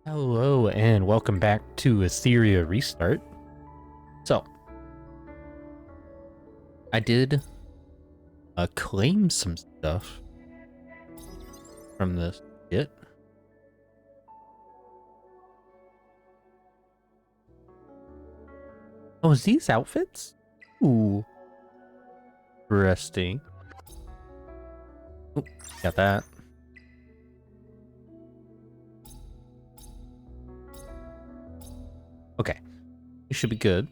Hello and welcome back to Etheria Restart. So, I did claim some stuff from this kit. Oh, is these outfits? Ooh. Interesting. Ooh, got that. Okay. We should be good.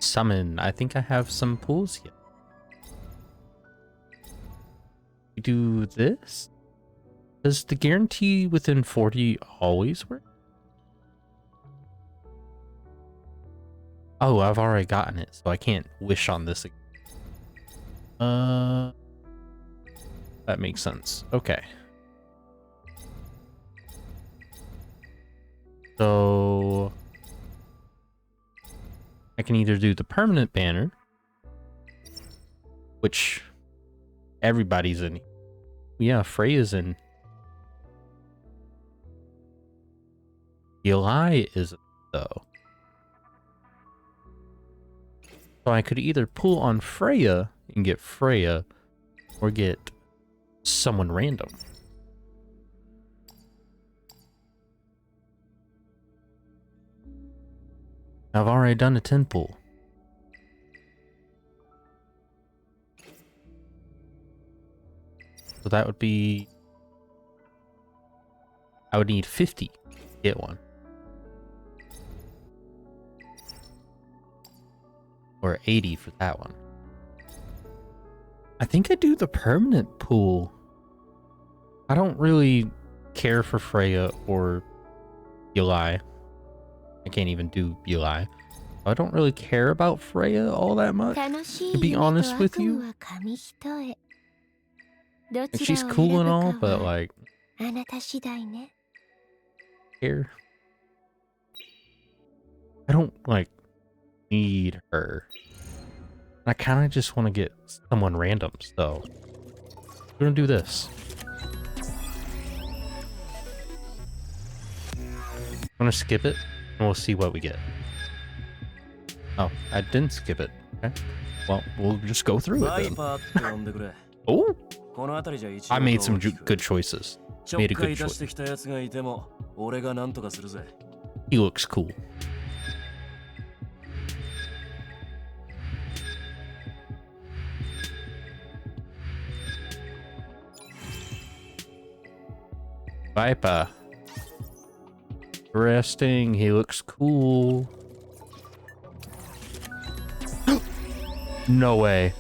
Summon. I think I have some pools here. We do this? Does the guarantee within 40 always work? Oh, I've already gotten it, so I can't wish on this again. That makes sense. Okay. So I can either do the permanent banner, which everybody's in. Yeah, Freya's in. Eli isn't, though. So I could either pull on Freya and get Freya, or get someone random. I've already done a 10 pull. So that would be... I would need 50 to get one. Or 80 for that one. I think I do the permanent pool. I don't really care for Freya or Eli. I can't even do Eli. I don't really care about Freya all that much, to be honest with you. Like, she's cool and all, but like, care. I don't like need her. I kind of just want to get someone random, so we're gonna do this. I'm gonna skip it and we'll see what we get. Oh, I didn't skip it. Okay. Well, we'll just go through it then. Oh! I made some good choices. Made a good choice. He looks cool. Viper. Resting. He looks cool. No way.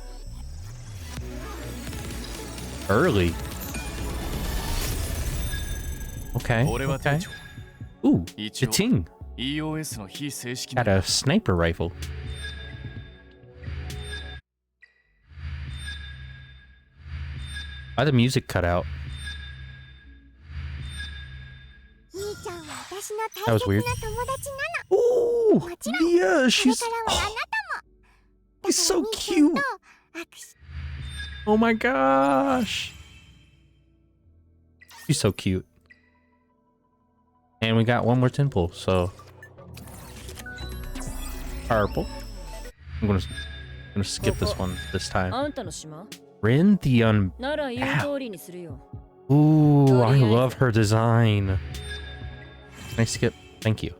Early. Okay. Okay. Ooh, it's Ting. Got a sniper rifle. Why the music cut out? That was weird. Ooh, yeah, she's so cute. Oh my gosh. She's so cute. And we got one more 10 pull, so purple. I'm gonna skip this one this time. Rin the Ooh, I love her design. Can I skip? Thank you.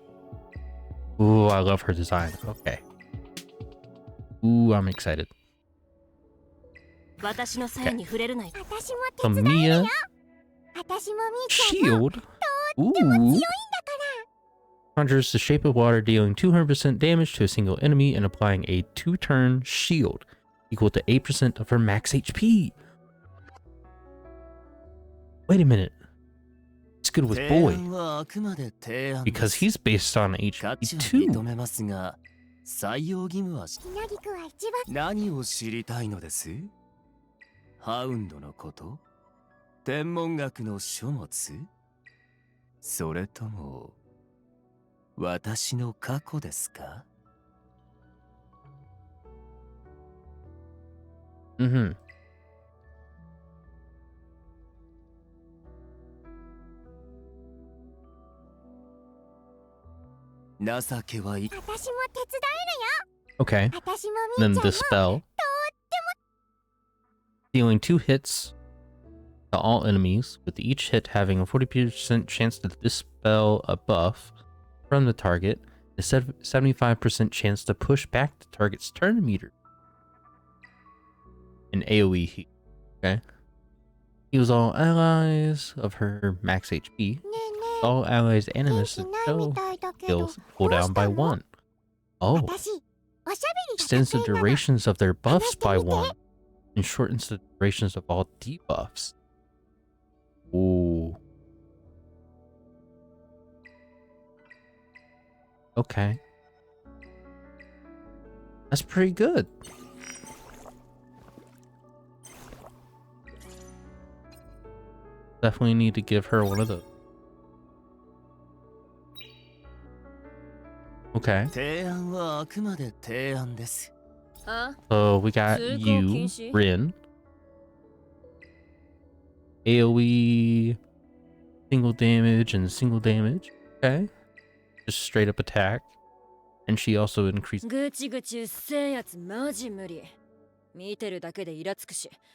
Ooh, I love her design. Okay. Ooh, I'm excited. Okay. So Mia. Shield. Ooh. Conjures the shape of water, dealing 200% damage to a single enemy and applying a 2-turn shield equal to 8% of her max HP. Wait a minute. It's good with boy. Because he's based on HP too. Mm-hmm. Okay. Then Dispel. Dealing 2 hits to all enemies, with each hit having a 40% chance to dispel a buff from the target, a 75% chance to push back the target's turn meter. An AoE heal. Okay. Heals all allies of her max HP. All allies' animus and spell skills cool down by 1. Oh. Extends the durations of their buffs by 1. And shortens the durations of all debuffs. Ooh. Okay. That's pretty good. Definitely need to give her one of those. Okay. So we got you, Rin. AoE, single damage, and single damage. Okay. Just straight up attack. And she also increases.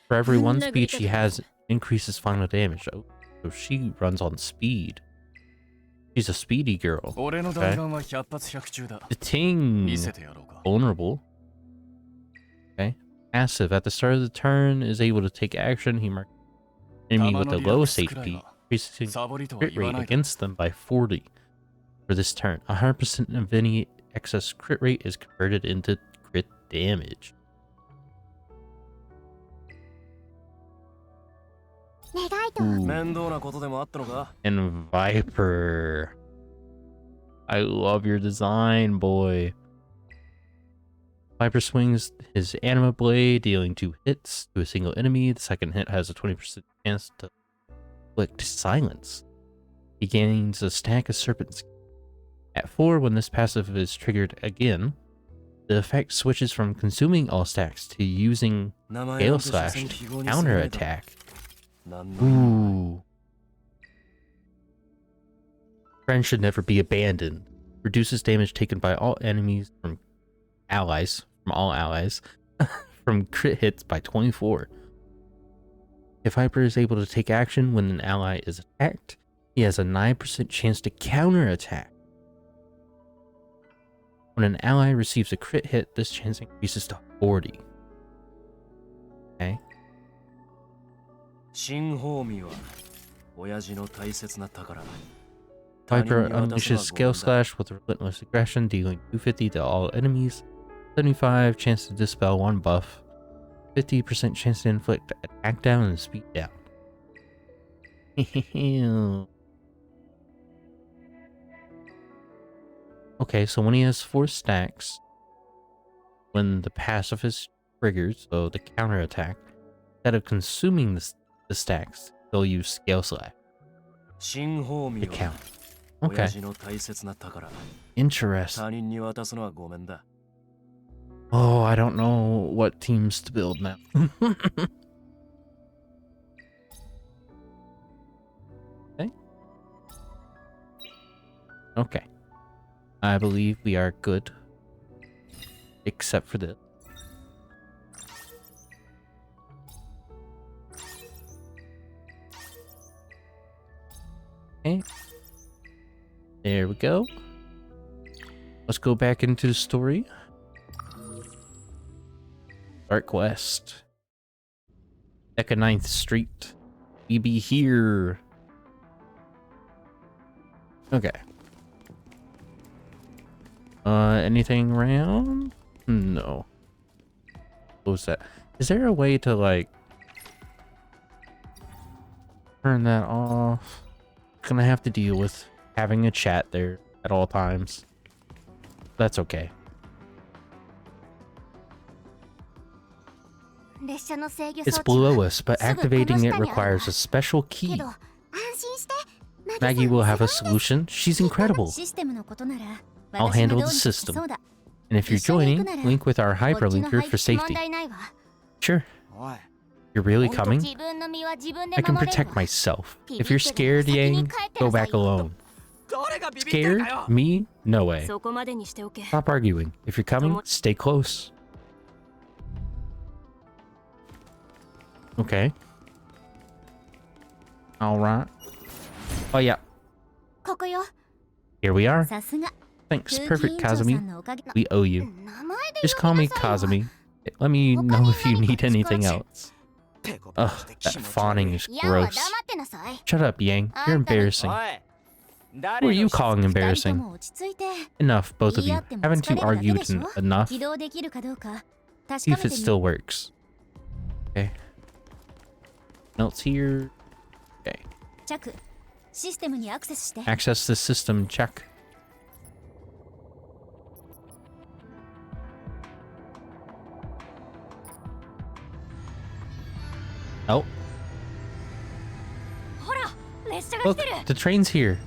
For every 1 speed she has, increases final damage. Oh, so she runs on speed. She's a speedy girl. Okay. The Ting. Vulnerable. Okay. Passive. At the start of the turn, is able to take action. He marks enemy with the lowest HP, increasing crit rate against them by 40 for this turn. 100% of any excess crit rate is converted into crit damage. Ooh. And Viper. I love your design, boy. Viper swings his anima blade, dealing 2 hits to a single enemy. The second hit has a 20% chance to inflict silence. He gains a stack of serpents. At 4, when this passive is triggered again, the effect switches from consuming all stacks to using Gale Slash to counter attack. Ooh. Friends should never be abandoned. Reduces damage taken by all enemies from all allies from crit hits by 24. If Viper is able to take action when an ally is attacked, he has a 9% chance to counter attack. When an ally receives a crit hit, this chance increases to 40. Okay. Viper unleashes Scale Slash with relentless aggression, dealing 250 to all enemies, 75 chance to dispel 1 buff, 50% chance to inflict attack down and speed down. Okay, so when he has 4 stacks, when the passive is triggered, so the counter attack, instead of consuming the stacks, they'll use Scale Slash to count. Okay. Interesting. Oh, I don't know what teams to build now. Okay. Okay. I believe we are good. Except for this. Okay. There we go. Let's go back into the story. Dark West. Deca 9th Street. We be here. Okay. Anything around? No. What was that? Is there a way to, like, turn that off? Gonna have to deal with having a chat there at all times. That's okay. It's below us, but activating it requires a special key. Maggie will have a solution. She's incredible. I'll handle the system. And if you're joining, link with our hyperlinker for safety. Sure. You're really coming? I can protect myself. If you're scared, Yang, go back alone. Scared? Me? No way. Stop arguing. If you're coming, stay close. Okay. Alright. Oh yeah. Here we are. Thanks. Perfect, Kazumi. We owe you. Just call me Kazumi. Let me know if you need anything else. Ugh, that fawning is gross. Shut up, Yang. You're embarrassing. Who are you calling embarrassing? Enough, both of you. Haven't you argued enough? See if it still works. Okay. Else here. Okay. Access the system. Check. Oh. Look, the train's here.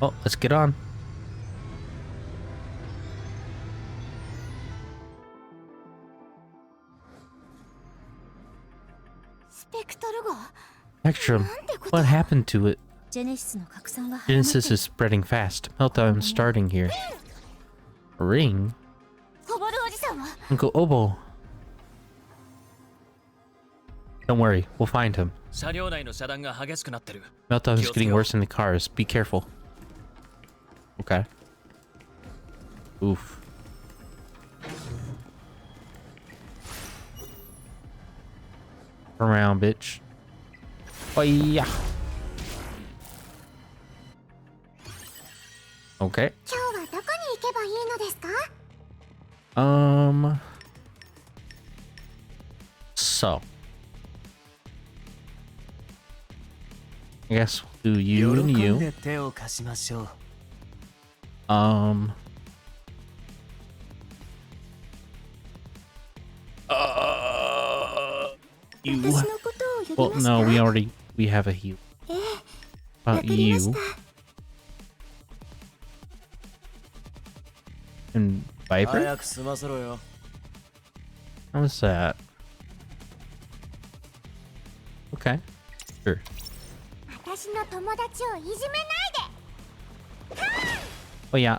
Oh, let's get on. Spectrum, what happened to it? Genesis is spreading fast. Meltdown starting here. A ring? Uncle Obol. Don't worry, we'll find him. Meltdown is getting worse in the cars. Be careful. Okay. Oof. Around, bitch. Oh yeah. Okay. So. I guess we'll do you and you. You. Well, no, we have a heal. You. And Viper? How was that? Okay. Sure. Oh yeah.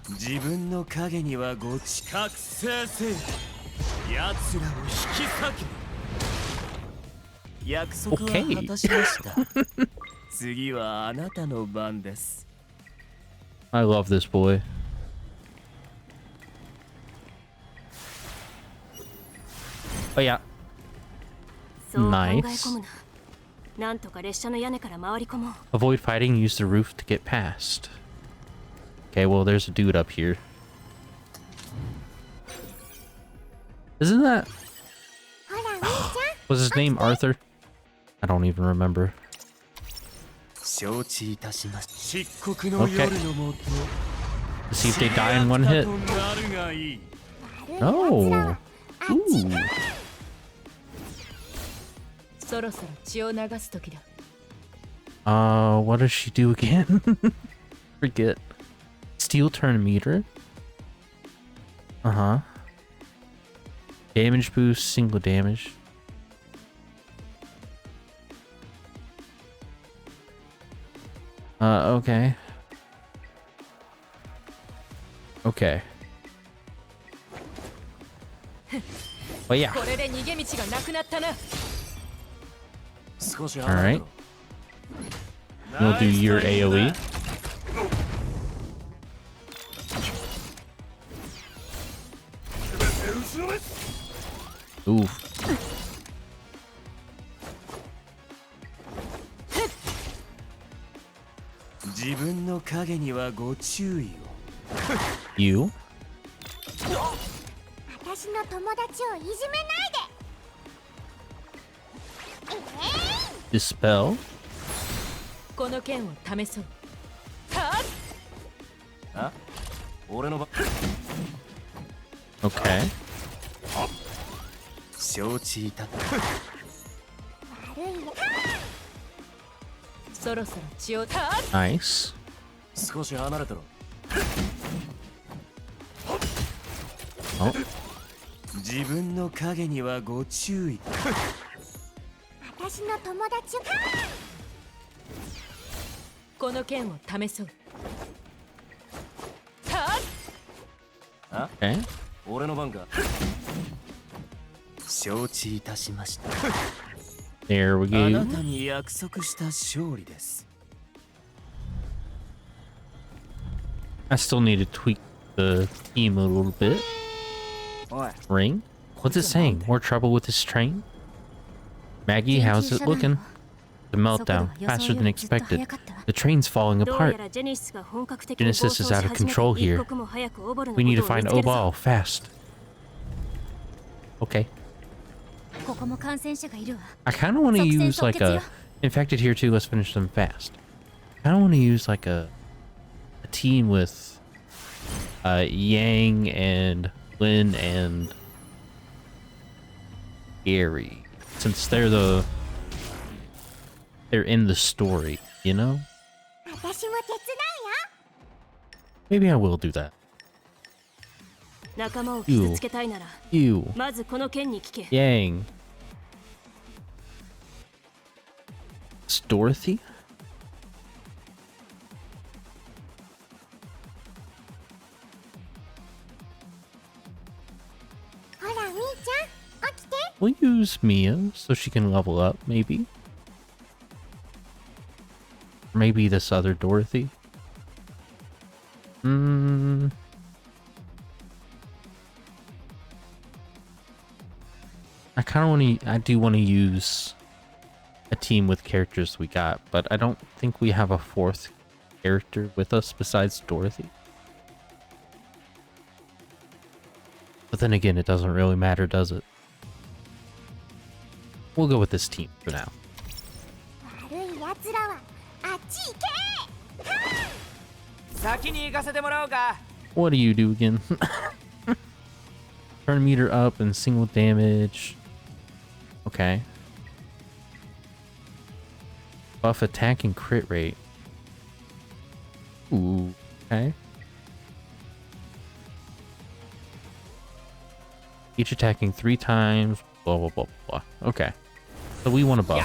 Okay. I love this boy. Oh yeah. Nice. Avoid fighting, use the roof to get past. Okay, well there's a dude up here. Isn't that... Was his name Arthur? I don't even remember. Okay. Let's see if they die in one hit. Oh. Ooh. What does she do again? Forget. Steel turn meter. Uh-huh. Damage boost, single damage. Okay. Okay. Oh yeah. Alright. We'll do your AoE. Oof. You? Dispel? Okay. Nice. Oh. この剣を試そう。Okay. 俺の番か。承知いたしました。 There we あな go. たに約束した勝利です。 I still need to tweak the theme a little bit. おい、 Ring? What's it saying? More trouble with this train? Maggie, how's it looking? The meltdown, faster than expected. The train's falling apart. Genesis is out of control here. We need to find Obol, fast. Okay. I kind of want to use like a... Infected here too, let's finish them fast. I kind of want to use like a team with Yang and Lin and Gary. Since they're in the story, you know? Maybe I will do that. You. Yang. It's Dorothy? We'll use Mia so she can level up, maybe. Or maybe this other Dorothy. I kind of want to... I do want to use a team with characters we got, but I don't think we have a fourth character with us besides Dorothy. But then again, it doesn't really matter, does it? We'll go with this team for now. What do you do again? Turn meter up and single damage. Okay. Buff attack and crit rate. Ooh, okay. Each attacking 3 times. Blah, blah, blah, blah. Okay. So we want a buff.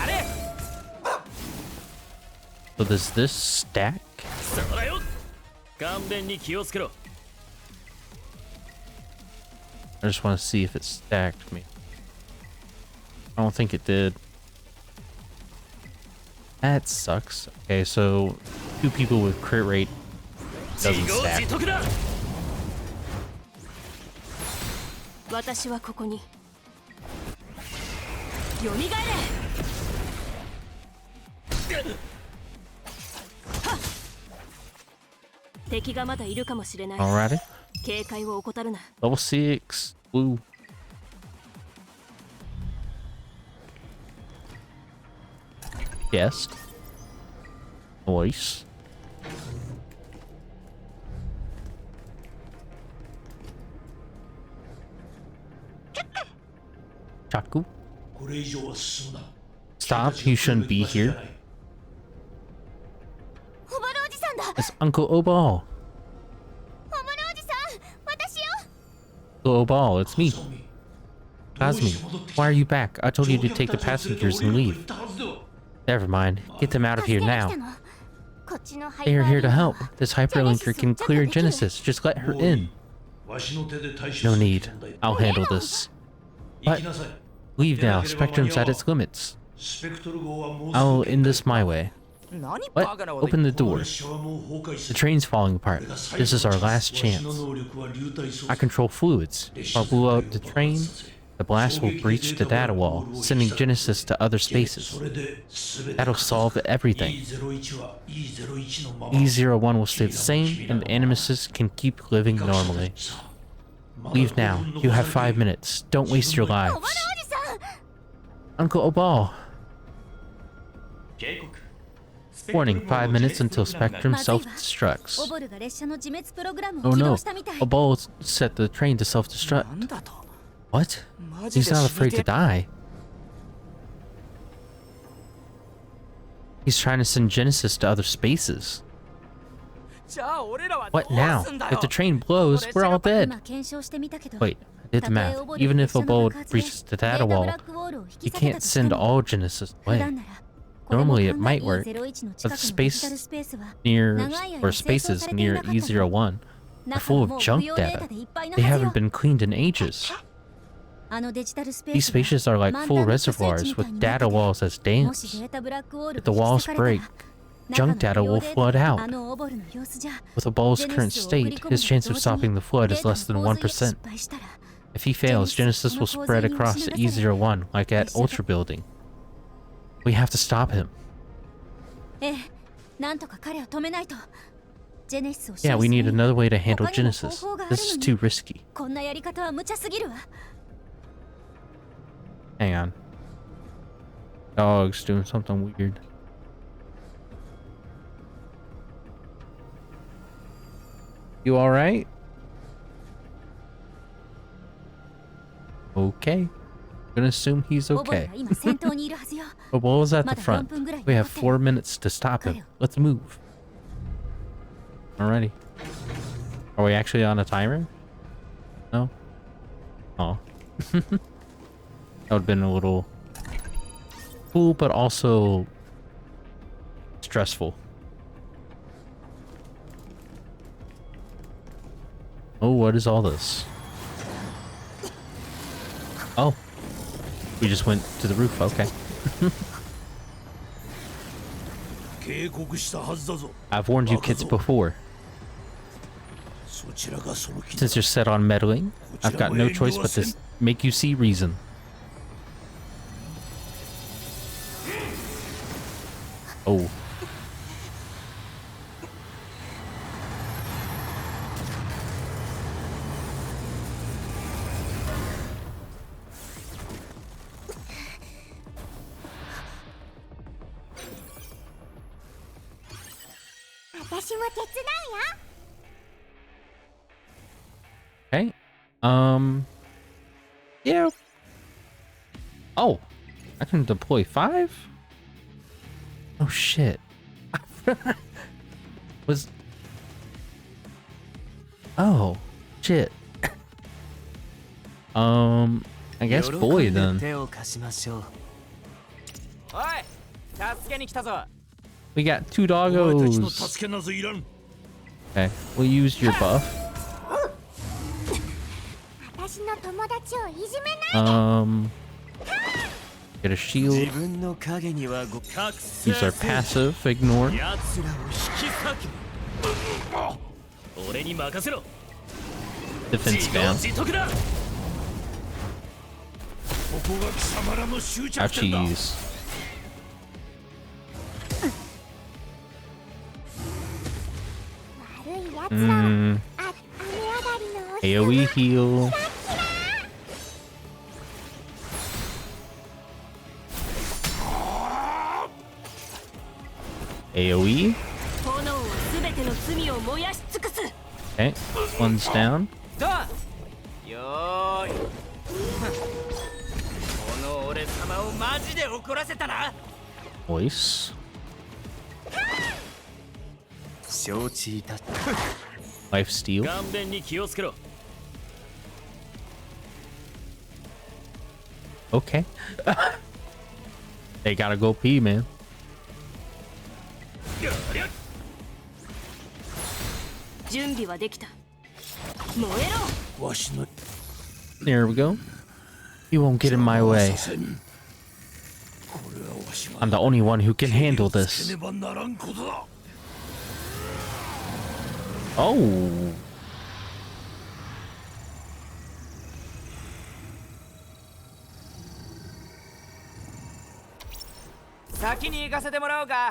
So does this stack? I just want to see if it stacked me. I don't think it did. That sucks. Okay, so 2 people with crit rate doesn't stack. Alrighty. Level 6. Blue. Guest. Voice. Chaku. Stop, you shouldn't be here. It's Uncle Obol. Uncle Obol, it's me. Cosme, why are you back? I told you to take the passengers and leave. Never mind. Get them out of here now. They are here to help. This hyperlinker can clear Genesis. Just let her in. No need. I'll handle this. What? Leave now. Spectrum's at its limits. I'll end this my way. What? Open the door. The train's falling apart. This is our last chance. I control fluids. If I blow up the train, the blast will breach the data wall, sending Genesis to other spaces. That'll solve everything. E01 will stay the same, and the Animuses can keep living normally. Leave now. You have 5 minutes. Don't waste your lives. Uncle Obol. Warning, 5 minutes until Spectrum self-destructs. Oh no, Obol set the train to self-destruct. What? He's not afraid to die. He's trying to send Genesis to other spaces. What now? If the train blows, we're all dead. Wait, I did the math. Even if Obol breaches the data wall, he can't send all Genesis away. Normally it might work, but the space near, or spaces near E01 are full of junk data. They haven't been cleaned in ages. These spaces are like full reservoirs with data walls as dams. If the walls break, junk data will flood out. With Obol's current state, his chance of stopping the flood is less than 1%. If he fails, Genesis will spread across the E01 like at Ultra Building. We have to stop him. Yeah, we need another way to handle Genesis. This is too risky. Hang on. Dog's doing something weird. You alright? Okay. I'm gonna assume he's okay. Obol is at the front. We have 4 minutes to stop him. Let's move. Alrighty. Are we actually on a timer? No? Oh. That would have been a little cool, but also stressful. Oh, what is all this? Oh. We just went to the roof, okay. I've warned you kids before. Since you're set on meddling, I've got no choice but to make you see reason. Oh. Okay. Yeah. Oh, I can deploy 5? Oh shit. Oh shit. I guess boy then. We got 2 doggos. Okay, we'll use your buff. Get a shield. Use our passive, ignore. Defense down. Ouchies. AoE heal. AoE. Okay, one's down. Voice. Life steal. Okay. They gotta go pee, man. There we go. You won't get in my way. I'm the only one who can handle this. Oh.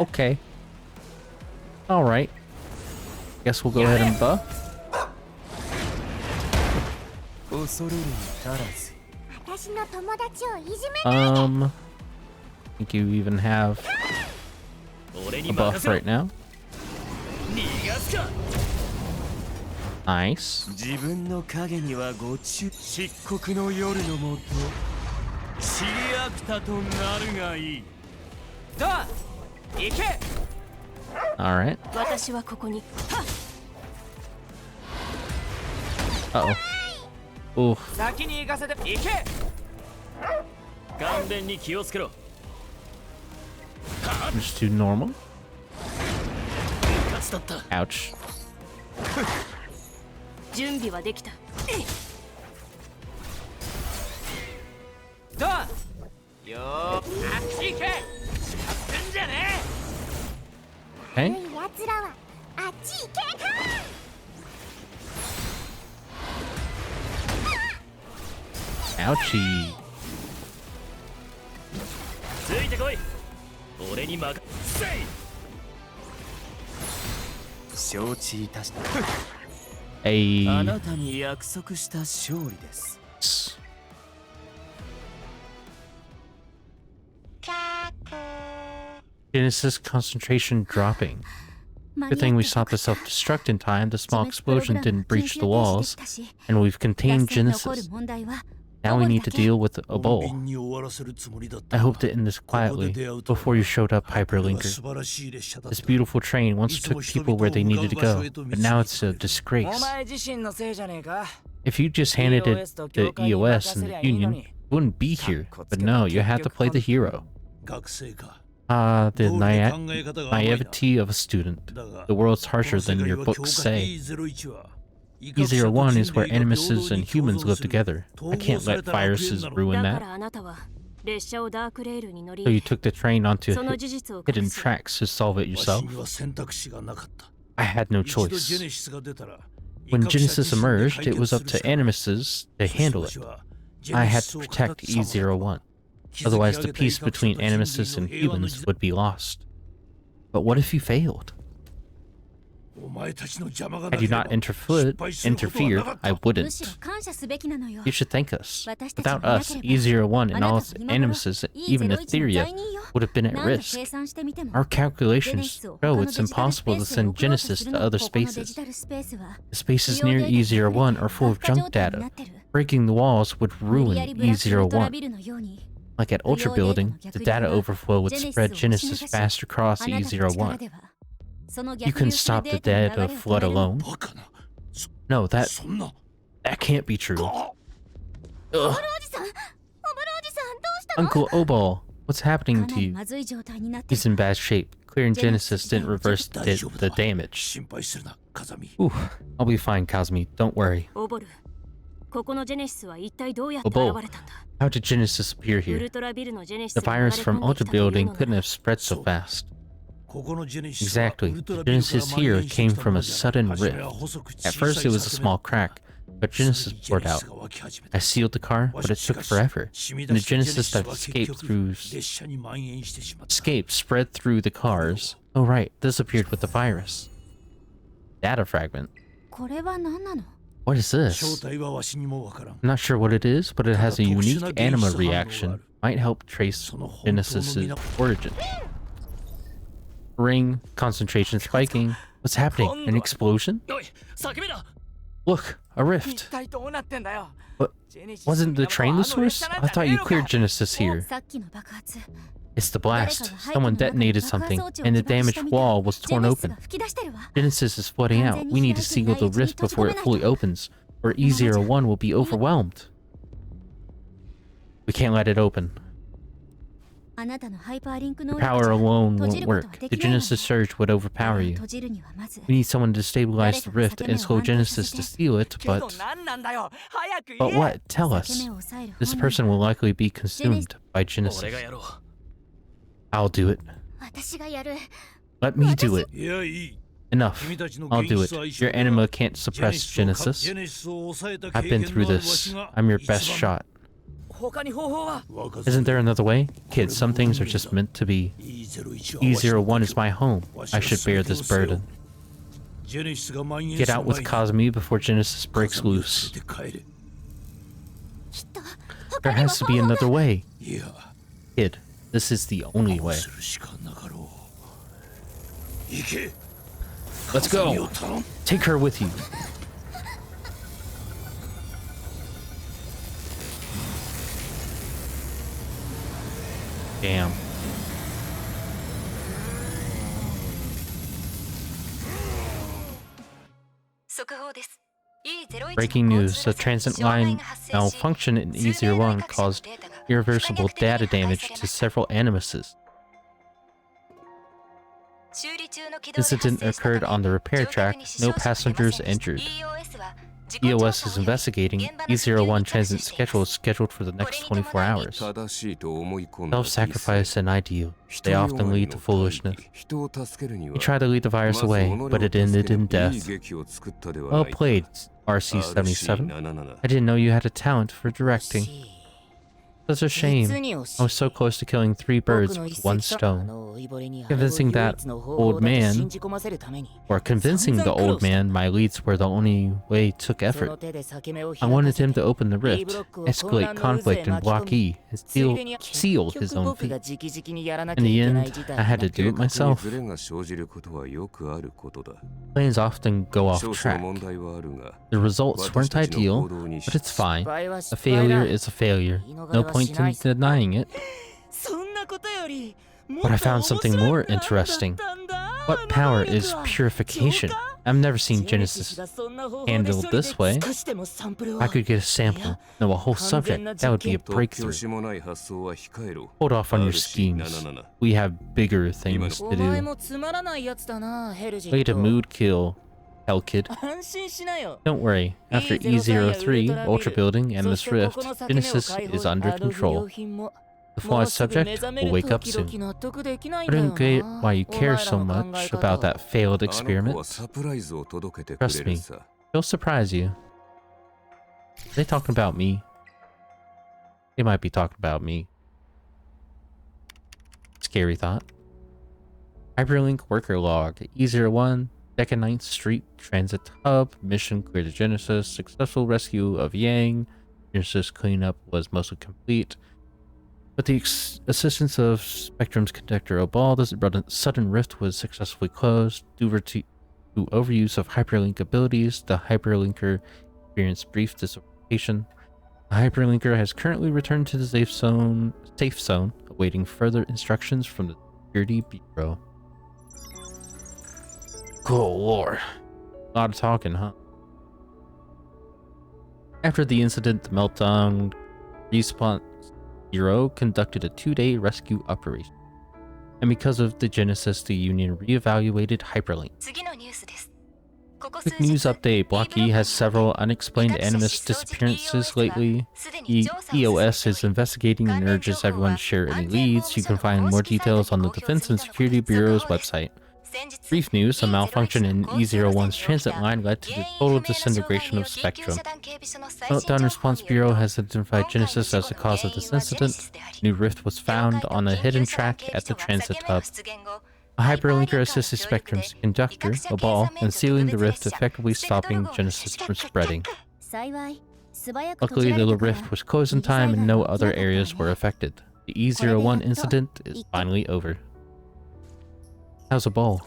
Okay. Alright. Guess we'll go ahead and buff. I think you even have a buff right now. Nice. Alright. Uh-oh. Oof. Switch to normal. 勝だった Ouch. 準備はできた。どうよーあっち行けやってんじゃね Okay. 奴らはあっち行けか。 Ouchie. ついてこい俺に任せ承知いたした Hey. あなたに約束した勝利です Genesis concentration dropping. Good thing we stopped the self-destruct in time. The small explosion didn't breach the walls, and we've contained Genesis. Now we need to deal with Obol. I hope to end this quietly before you showed up, Hyperlinker. This beautiful train once took people where they needed to go, but now it's a disgrace. If you just handed it to EOS and the Union, you wouldn't be here. But no, you had to play the hero. Ah, the naivety of a student. The world's harsher than your books say. E01 is where animuses and humans live together. I can't let viruses ruin that. So you took the train onto hidden tracks to solve it yourself? I had no choice. When Genesis emerged, it was up to animuses to handle it. I had to protect E01. Otherwise, the peace between animuses and humans would be lost. But what if you failed? Had you not interfered, I wouldn't. You should thank us. Without us, E01 and all its animuses, even Etheria, would have been at risk. Our calculations show it's impossible to send Genesis to other spaces. The spaces near E01 are full of junk data. Breaking the walls would ruin E01. Like at Ultra Building, the data overflow would spread Genesis fast across E01. You can stop the data flood alone. No, that can't be true. Ugh. Uncle Obol, what's happening to you? He's in bad shape. Clearing Genesis didn't reverse the damage. Ooh, I'll be fine, Kazumi. Don't worry. Obol, how did Genesis appear here? The virus from Ultra Building couldn't have spread so fast. Exactly. The Genesis here came from a sudden rift. At first it was a small crack, but Genesis poured out. I sealed the car, but it took forever. And the Genesis that escaped spread through the cars. Oh right, disappeared with the virus. Data fragment. What is this? I'm not sure what it is, but it has a unique anima reaction. Might help trace Genesis' origin. Ring, concentration spiking. What's happening? An explosion? Look, a rift. What? Wasn't the train the source? I thought you cleared Genesis here. It's the blast. Someone detonated something, and the damaged wall was torn open. Genesis is flooding out. We need to seal the rift before it fully opens, or E01 will be overwhelmed. We can't let it open. Power alone won't work. The Genesis surge would overpower you. We need someone to stabilize the rift and slow Genesis to seal it, but what? Tell us. This person will likely be consumed by Genesis. I'll do it. Let me do it. Enough. I'll do it. Your anima can't suppress Genesis. I've been through this. I'm your best shot. Isn't there another way? Kids, some things are just meant to be. E01 is my home. I should bear this burden. Get out with Kazumi before Genesis breaks loose. There has to be another way. Kid, this is the only way. Let's go. Take her with you. Damn. Breaking news. A transit line malfunction in E01 caused irreversible data damage to several animuses. Incident occurred on the repair track. No passengers injured. EOS is investigating. E01 transit schedule is scheduled for the next 24 hours. Self-sacrifice and ideal. They often lead to foolishness. We tried to lead the virus away, but it ended in death. Well played, RC-77. I didn't know you had a talent for directing. Such a shame. I was so close to killing 3 birds with 1 stone. Convincing the old man my leads were the only way took effort. I wanted him to open the rift, escalate conflict in Block E, and seal his own fate. In the end, I had to do it myself. Plans often go off track. The results weren't ideal, but it's fine. A failure is a failure. No point in denying it. But I found something more interesting. What power is purification? I've never seen Genesis handled this way. I could get a sample, no, a whole subject. That would be a breakthrough. Hold off on your schemes. We have bigger things to do. Way to mood kill, Hell Kid. Don't worry, after E03, Ultra Building, and this rift, Genesis is under control. The flawed subject will wake up soon. I don't get why you care so much about that failed experiment. Trust me, it'll surprise you. Are they talking about me? They might be talking about me. Scary thought. Hyperlink worker log. E01, Deccan 9th Street Transit Hub. Mission clear to Genesis. Successful rescue of Yang. Genesis cleanup was mostly complete. With the assistance of Spectrum's conductor Obol, the sudden rift was successfully closed. Due to overuse of hyperlink abilities, the hyperlinker experienced brief disorientation. The hyperlinker has currently returned to the safe zone, awaiting further instructions from the Security Bureau. Cool lord. A lot of talking, huh? After the incident, the meltdown respawn Bureau conducted a 2-day rescue operation. And because of the Genesis, the Union reevaluated Hyperlink. Quick news update. Block E has several unexplained animus disappearances lately. EOS is investigating and urges everyone to share any leads. You can find more details on the Defense and Security Bureau's website. Brief news, a malfunction in E01's transit line led to the total disintegration of Spectrum. Meltdown Response Bureau has identified Genesis as the cause of this incident. New rift was found on a hidden track at the transit hub. A hyperlinker assisted Spectrum's conductor, Obol, in sealing the rift, effectively stopping Genesis from spreading. Luckily, the rift was closed in time and no other areas were affected. The E01 incident is finally over. How's Obol?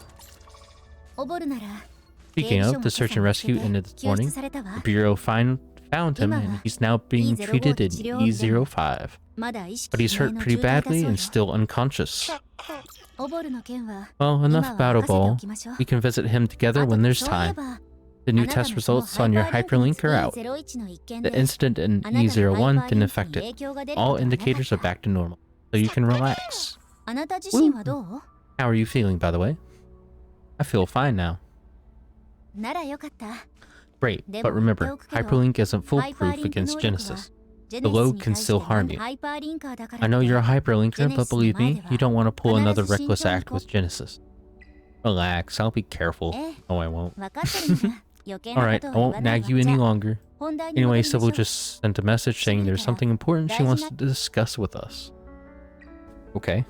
Speaking of, the search and rescue ended this morning. The Bureau found him and he's now being treated in E05. But he's hurt pretty badly and still unconscious. Well, enough about Obol. We can visit him together when there's time. The new test results on your hyperlink are out. The incident in E01 didn't affect it. All indicators are back to normal, so you can relax. Woo. How are you feeling, by the way? I feel fine now. Great, but remember, Hyperlink isn't foolproof against Genesis. The load can still harm you. I know you're a Hyperlinker, but believe me, you don't want to pull another reckless act with Genesis. Relax, I'll be careful. No, I won't. Alright, I won't nag you any longer. Anyway, Sybil just sent a message saying there's something important she wants to discuss with us. Okay.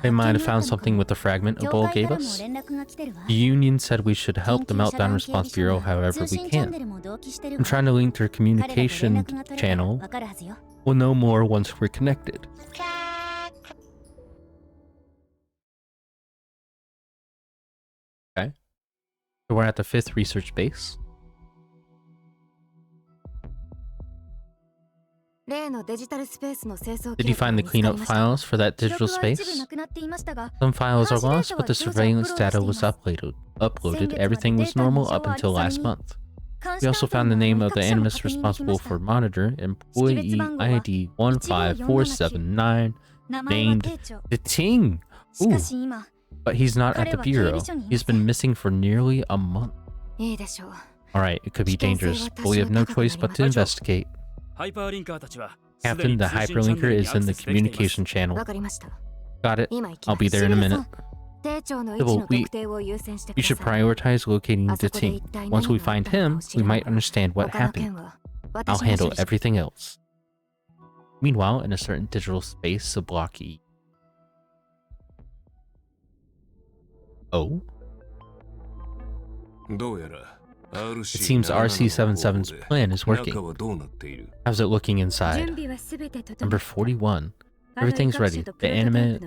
They might have found something with the fragment Obol gave us. The Union said we should help the Meltdown Response Bureau however we can. I'm trying to link their communication channel. We'll know more once we're connected. Okay. So we're at the 5th research base. Did you find the cleanup files for that digital space? Some files are lost, but the surveillance data was uploaded. Everything was normal up until last month. We also found the name of the animus responsible for monitor, employee ID 15479, named the Ting. Ooh, but he's not at the bureau. He's been missing for nearly a month. Alright, it could be dangerous, but we have no choice but to investigate. Captain, the hyperlinker is in the communication channel. Got it. I'll be there in a minute. Sybil, we should prioritize locating the Ting. Once we find him, we might understand what happened. I'll handle everything else. Meanwhile, in a certain digital space, of Block E. Oh? It seems RC-77's plan is working. How's it looking inside? Number 41. Everything's ready. The animate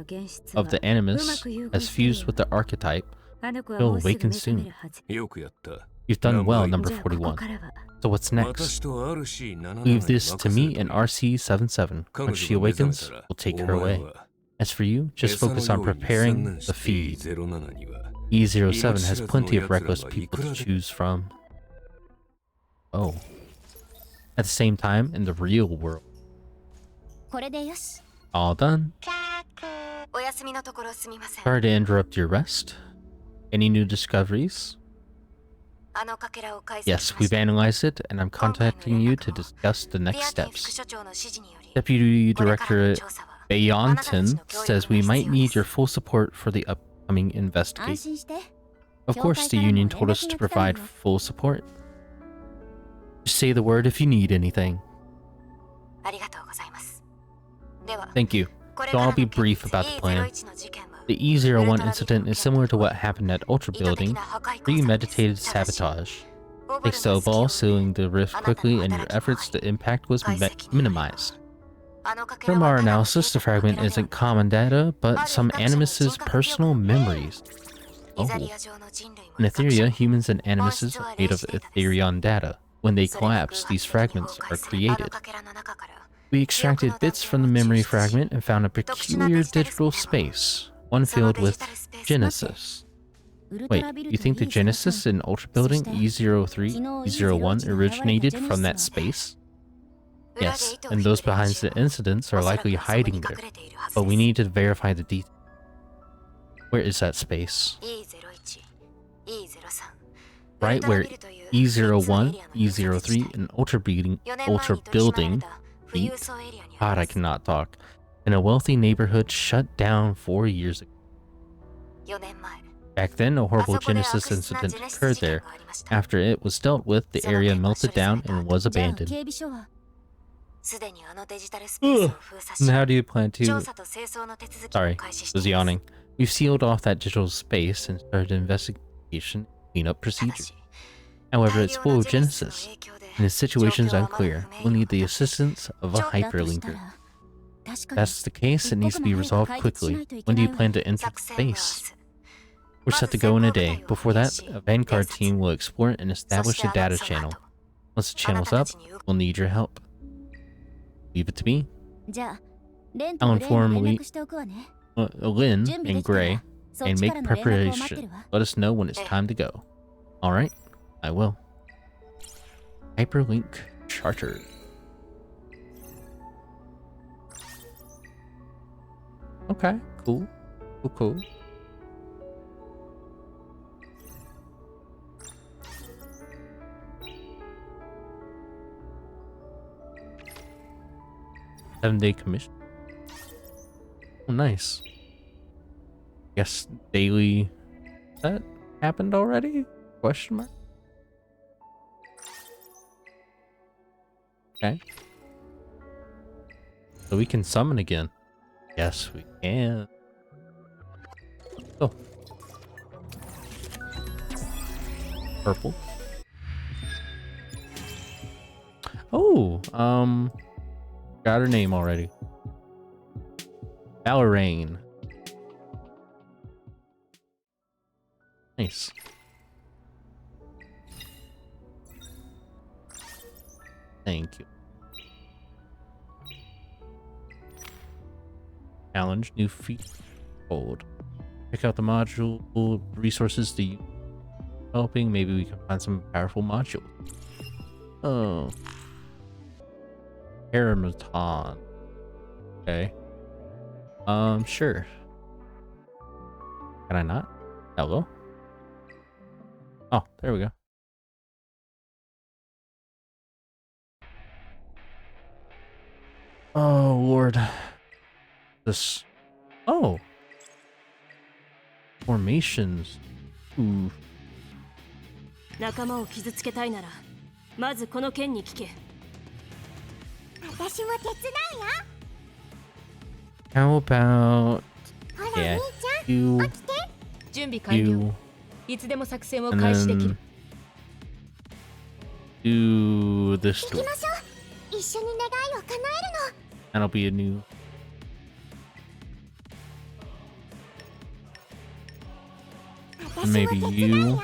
of the animus has fused with the archetype. It'll awaken soon. You've done well, number 41. So what's next? Leave this to me and RC-77. When she awakens, we'll take her away. As for you, just focus on preparing the feed. E07 has plenty of reckless people to choose from. Oh. At the same time, in the real world. All done. Sorry to interrupt your rest. Any new discoveries? Yes, we've analyzed it, and I'm contacting you to discuss the next steps. Deputy Director Bayanton says we might need your full support for the upcoming investigation. Of course, the Union told us to provide full support. Just say the word if you need anything. Thank you. So I'll be brief about the plan. The E01 incident is similar to what happened at Ultra Building, premeditated sabotage. Thanks to Obol sealing the rift quickly and your efforts, the impact was minimized. From our analysis, the fragment isn't common data, but some Animus's personal memories. Oh. In Etheria, humans and Animuses are made of Etherian data. When they collapse, these fragments are created. We extracted bits from the memory fragment and found a peculiar digital space, one filled with Genesis. Wait, you think the Genesis in Ultra Building E03, E01 originated from that space? Yes, and those behind the incidents are likely hiding there, but we need to verify the details. Where is that space? Right where E01, E03, and Ultra Building meet? God, I cannot talk. In a wealthy neighborhood shut down 4 years ago. Back then, a horrible Genesis incident occurred there. After it was dealt with, the area melted down and was abandoned. Ugh. And how do you plan to... Sorry, was yawning. We've sealed off that digital space and started investigation cleanup procedure. However, it's full of Genesis, and the situation's unclear. We'll need the assistance of a hyperlinker. If that's the case, it needs to be resolved quickly. When do you plan to enter space? We're set to go in a day. Before that, a Vanguard team will explore and establish a data channel. Once the channel's up, we'll need your help. Leave it to me. I'll inform Lynn and Gray and make preparation. Let us know when it's time to go. Alright, I will. Hyperlink charter. Okay, cool. Cool. Seven-day commission. Oh, nice. Guess daily... That happened already? Question mark? Okay. So we can summon again. Yes, we can. Oh. Purple. Oh, got her name already. Valeraine. Nice. Thank you. Challenge, new feat, hold. Check out the module resources to you. Helping, maybe we can find some powerful module. Oh. Haramaton. Okay. Sure. Can I not? Hello? Oh, there we go. Oh, Lord. This... Oh! Formations. Ooh. 仲間を傷つけたいならまずこの剣に聞け。私も手伝うよ。 How about... ほら、 Yeah, 兄ちゃん you, 起きて。準備完了。 you, いつでも作戦を and 開始できる。 then do this 行き door. ましょう。一緒に願いを叶えるの。 That'll be a new... Maybe 私も手伝う you. よ。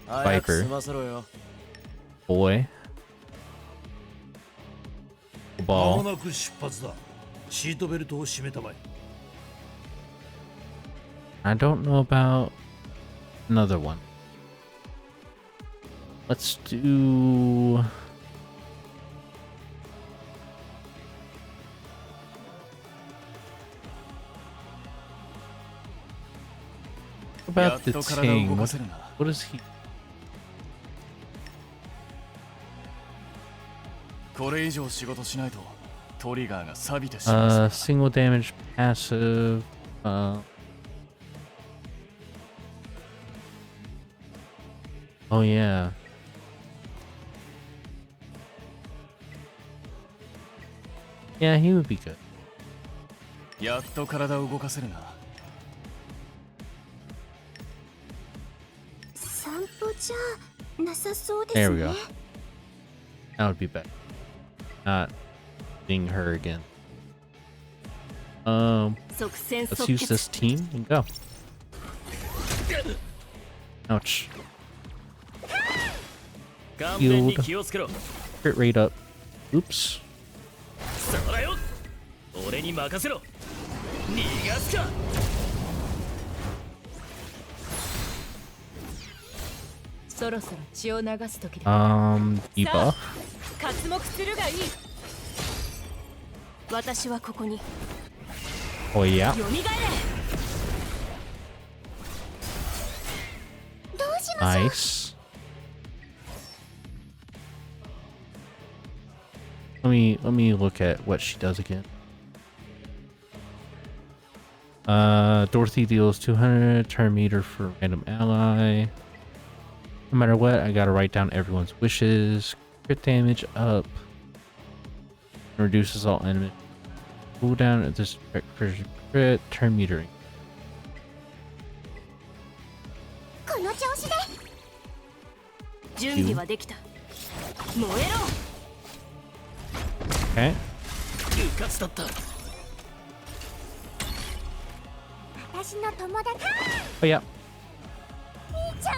Viper. Boy. 間も Obol. なく出発だ。シートベルトを締めたまえ。 I don't know about another one. Let's do... What about the Ting? What is he? これ以上仕事しないとトリガーが錆びてしまう。 Single damage passive. Oh yeah. Yeah, he would be good. やっと体を動かせるな。散歩じゃなさそうで There す we ね go. That would be better. Not being her again. 即戦 Let's 即 use 決。 this team and go. Ouch. 顔面に気をつけろ。 Crit rate up. Oops. そらよ。俺に任せろ。逃がすか。そろそろ血を流す時だ。 Debuff. 刮目するがいい。私はここに Oh yeah. 蘇れ。どうしましょう。 Nice. Let me look at what she does again. Dorothy deals 200 turn meter for random ally. No matter what, I gotta write down everyone's wishes. Crit damage up. Reduces all enemy cooldown at this crit turn metering. この調子で。準備はできた。燃えろ。 Okay. うかつだった。私の友達。 Oh yeah. 兄ちゃん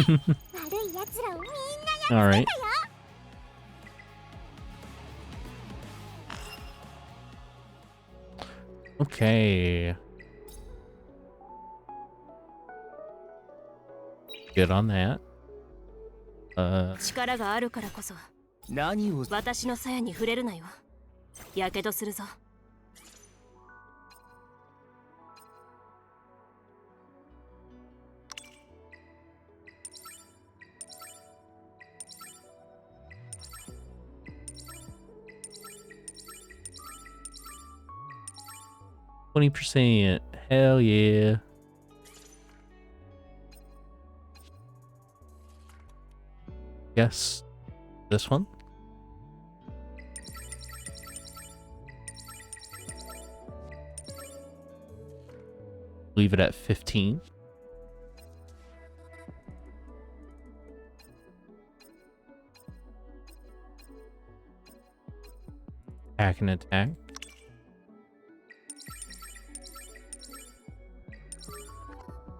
見て。悪い奴らをみんな All やっ right. つけたよ。 Okay. Good on that. 力があるからこそ何を。私の鞘に触れるなよ。やけどするぞ。20%. Hell yeah. Yes. This one? Leave it at 15. Attack and attack.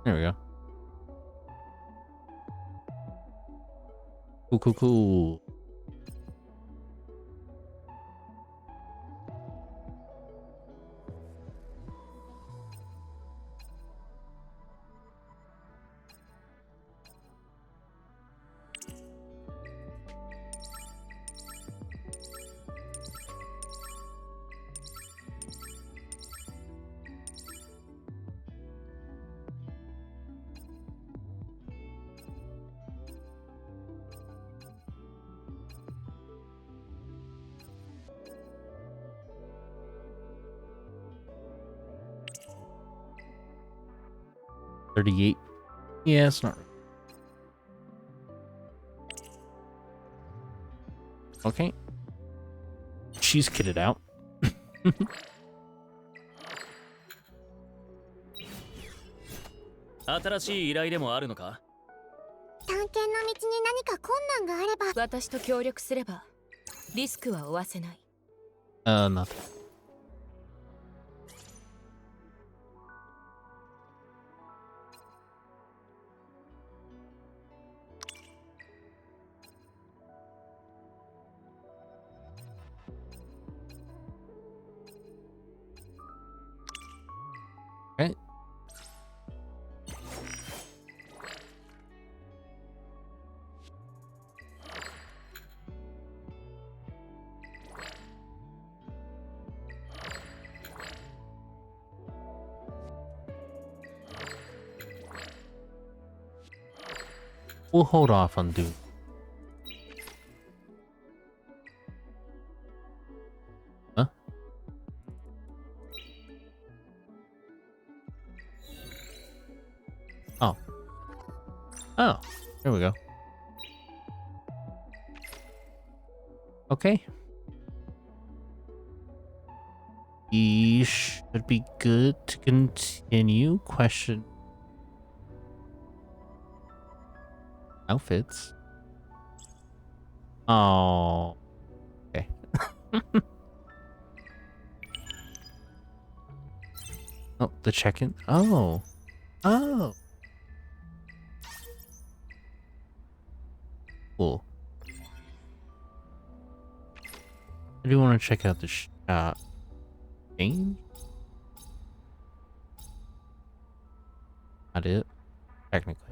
There we go. Cool, cool, cool. 38. Yeah, it's not. Okay. She's kitted out. 新しい依頼でもあるのか？探検の道に何か困難があれば私と協力すればリスクは負わせない。Nothing. Okay. We'll hold off on doing. Huh? Oh. Oh, there we go. Okay. We should be good to continue. Question. Outfits. Oh. Okay. Oh, the check-in. Oh. Oh. Cool. I do want to check out the shop. Change? Not it. Technically.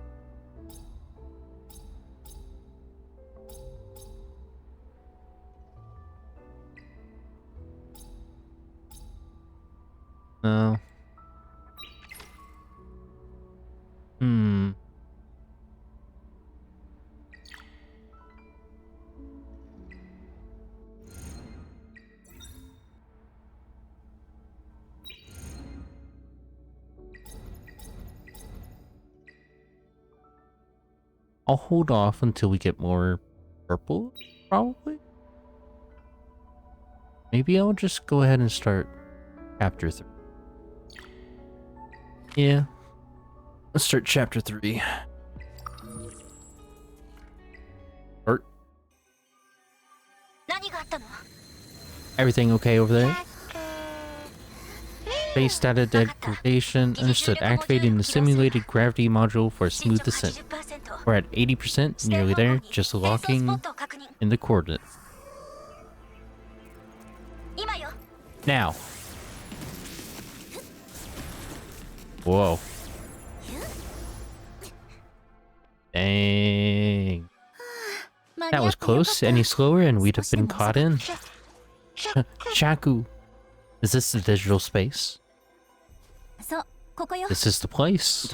No. I'll hold off until we get more purple, probably. Maybe I'll just go ahead and start chapter 3. Yeah. Let's start chapter 3. Bert? Everything okay over there? Base data degradation. Understood. Activating the simulated gravity module for a smooth descent. We're at 80%, nearly there, just locking in the coordinates. Now. Whoa. Dang. That was close. Any slower and we'd have been caught in. Chaku. Is this the digital space? This is the place.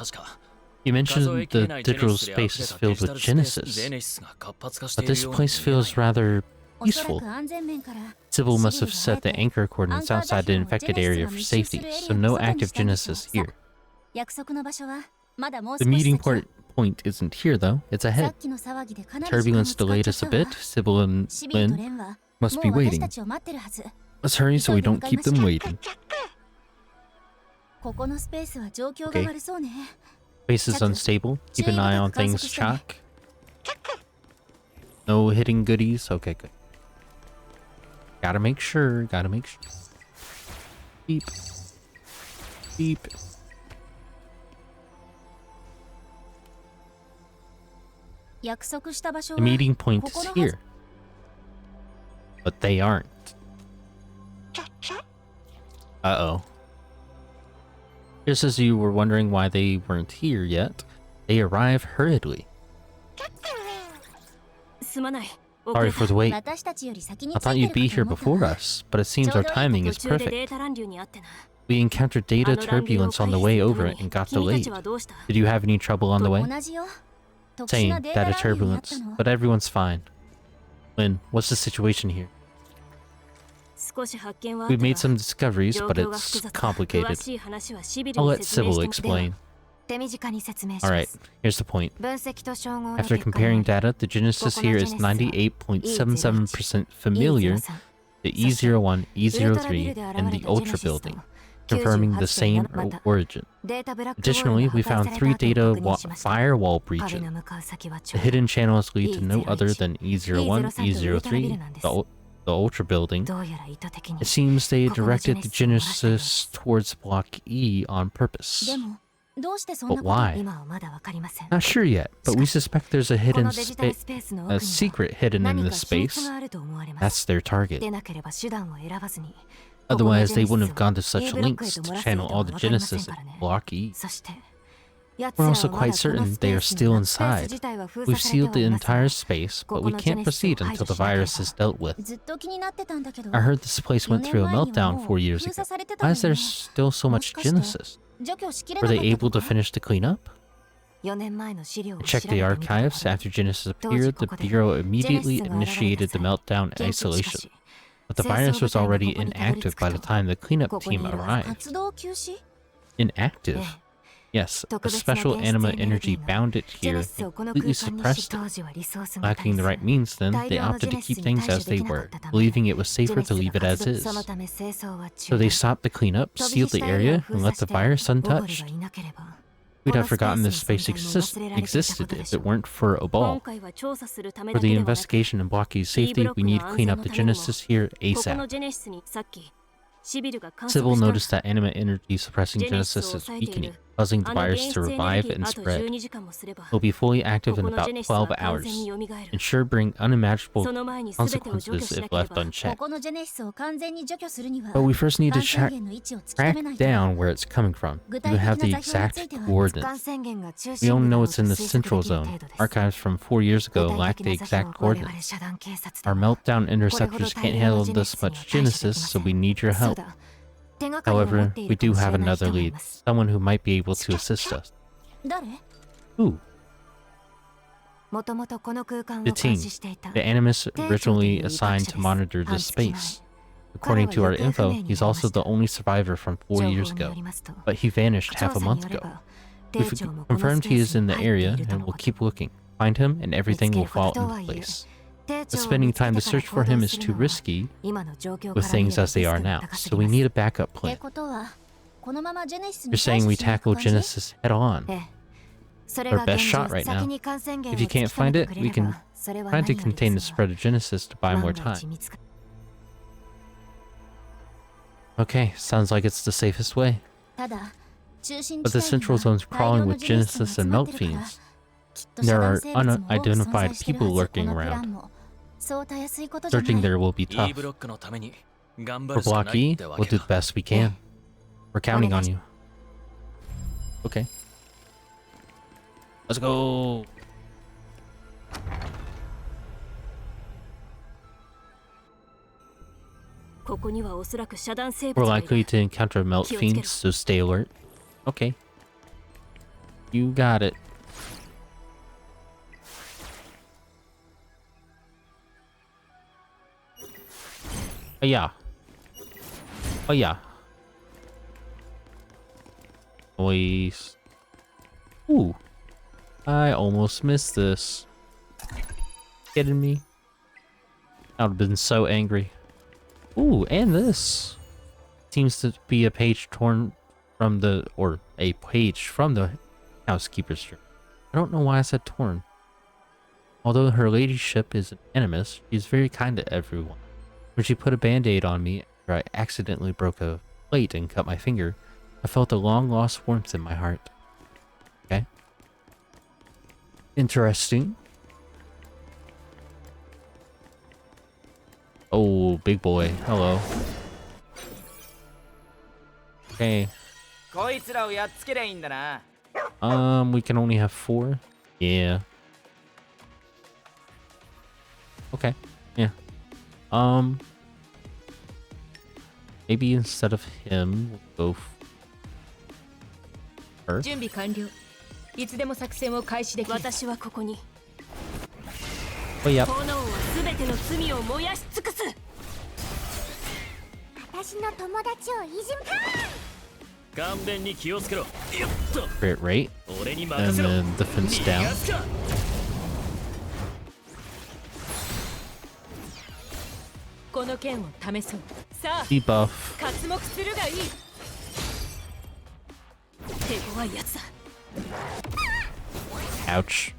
You mentioned the digital space is filled with Genesis, but this place feels rather peaceful. Sybil must have set the anchor coordinates outside the infected area for safety, so no active Genesis here. The meeting point isn't here though, it's ahead. Turbulence delayed us a bit. Sybil and Lynn must be waiting. Let's hurry so we don't keep them waiting. Okay. Space is unstable. Keep an eye on things, Chalk. No hitting goodies. Okay, good. Gotta make sure. Beep. Beep. The meeting point is here. But they aren't. Uh-oh. Just as you were wondering why they weren't here yet, they arrive hurriedly. Sorry for the wait. I thought you'd be here before us, but it seems our timing is perfect. We encountered data turbulence on the way over and got delayed. Did you have any trouble on the way? Same, data turbulence, but everyone's fine. Lynn, what's the situation here? We've made some discoveries, but it's complicated. I'll let Sybil explain. Alright, here's the point. After comparing data, the genesis here is 98.77% familiar to E01, E03, and the Ultra Building, confirming the same origin. Additionally, we found 3 data firewall breaches. The hidden channels lead to no other than E01, E03, the Ultra Building. It seems they directed the genesis towards Block E on purpose. But why? Not sure yet, but we suspect there's a secret hidden in this space. That's their target. Otherwise, they wouldn't have gone to such lengths to channel all the genesis at Block E. We're also quite certain they are still inside. We've sealed the entire space, but we can't proceed until the virus is dealt with. I heard this place went through a meltdown 4 years ago. Why is there still so much genesis? Were they able to finish the cleanup? I checked the archives. After Genesis appeared, the Bureau immediately initiated the meltdown isolation. But the virus was already inactive by the time the cleanup team arrived. Inactive? Yes, a special anima energy bound it here and completely suppressed it. Lacking the right means then, they opted to keep things as they were, believing it was safer to leave it as is. So they stopped the cleanup, sealed the area, and left the virus untouched. We'd have forgotten this space existed if it weren't for Obol. For the investigation and Block E's safety, we need to clean up the genesis here ASAP. Sybil noticed that anima energy suppressing genesis is weakening, causing the virus to revive and spread. It'll be fully active in about 12 hours, and sure bring unimaginable consequences if left unchecked. But we first need to track down where it's coming from. You have the exact coordinates. We only know it's in the central zone. Archives from 4 years ago lack the exact coordinates. Our meltdown interceptors can't handle this much genesis, so we need your help. However, we do have another lead, someone who might be able to assist us. Who? The team, the Animus originally assigned to monitor this space. According to our info, he's also the only survivor from 4 years ago, but he vanished half a month ago. We've confirmed he is in the area, and we'll keep looking. Find him, and everything will fall into place. But spending time to search for him is too risky with things as they are now, so we need a backup plan. You're saying we tackle Genesis head on. Our best shot right now. If you can't find it, we can try to contain the spread of Genesis to buy more time. Okay, sounds like it's the safest way. But the central zone's crawling with Genesis and Melt Fiends. There are unidentified people lurking around. Searching there will be tough. For Block E, we'll do the best we can. We're counting on you. Okay. Let's go! We're likely to encounter Melt Fiends, so stay alert. Okay. You got it. Oh yeah. Oh yeah. Noise. Ooh. I almost missed this. Kidding me? I would have been so angry. Ooh, and this. Seems to be a page torn from the, or a page from the housekeeper's journal. I don't know why I said torn. Although her ladyship is an animus, she's very kind to everyone. When she put a band-aid on me after I accidentally broke a plate and cut my finger, I felt a long-lost warmth in my heart. Okay. Interesting. Oh, big boy. Hello. Okay. We can only have 4? Yeah. Okay. Yeah. Maybe instead of him, we'll go her. Oh, yep. 勘弁に気をつけろ。よっと Crit rate. 俺に And 任せろ。 then defense down. 逃がすか。この剣を試そう。さあ Debuff. 刮目するがいい。手強いやつだ。 Ouch.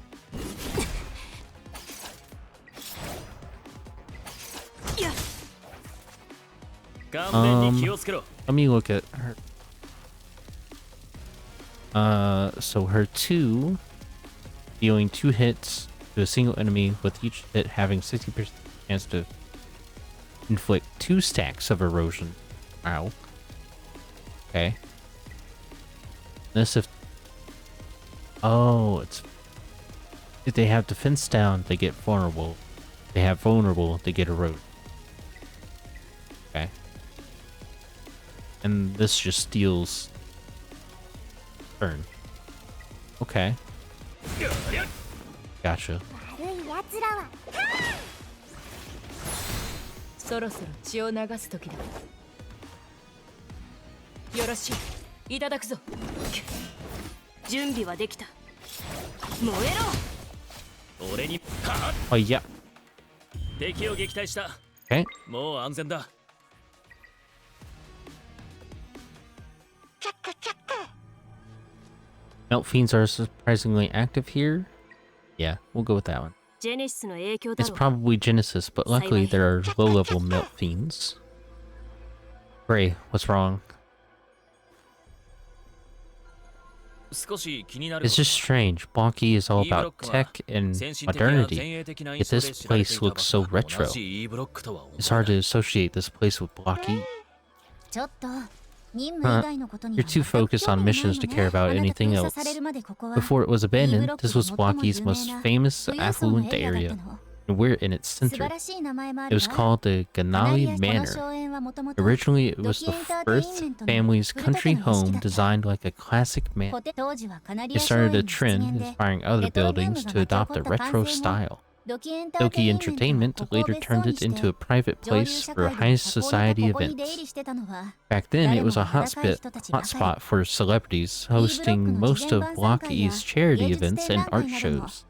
いや 勘弁に気をつけろ。 Let me look at her. So her 2, dealing 2 hits to a single enemy, with each hit having 60% chance to inflict 2 stacks of erosion. Wow. Okay. This if... Oh, it's... If they have defense down, they get vulnerable. If they have vulnerable, they get eroded. Okay. And this just steals turn. Okay. Gotcha. 悪い奴らはそろそろ血を流す時だ。よろしい。いただくぞ。準備はできた。燃えろ。俺にはっ Oh, yeah. 敵を撃退した。 Okay. もう安全だ。 Melt fiends are surprisingly active here. Yeah, we'll go with that one. ジェネシスの影響だ It's ろう。 probably Genesis, but luckily there are low-level melt fiends. Gray, what's wrong? 少し気になる It's just strange. Blocky is all about tech and modernity. Yet this place looks so retro. It's hard to associate this place with Blocky. ちょっと任務以外のことに You're too focused on missions to care about anything else. Before it was abandoned, this was Blocky's most famous affluent area, and we're in its center. It was called the Ganali Manor. Originally, it was the first family's country home designed like a classic manor. It started a trend inspiring other buildings to adopt a retro style. Doki Entertainment later turned it into a private place for high society events. Back then, it was a hotspot for celebrities, hosting most of Block E's charity events and art shows.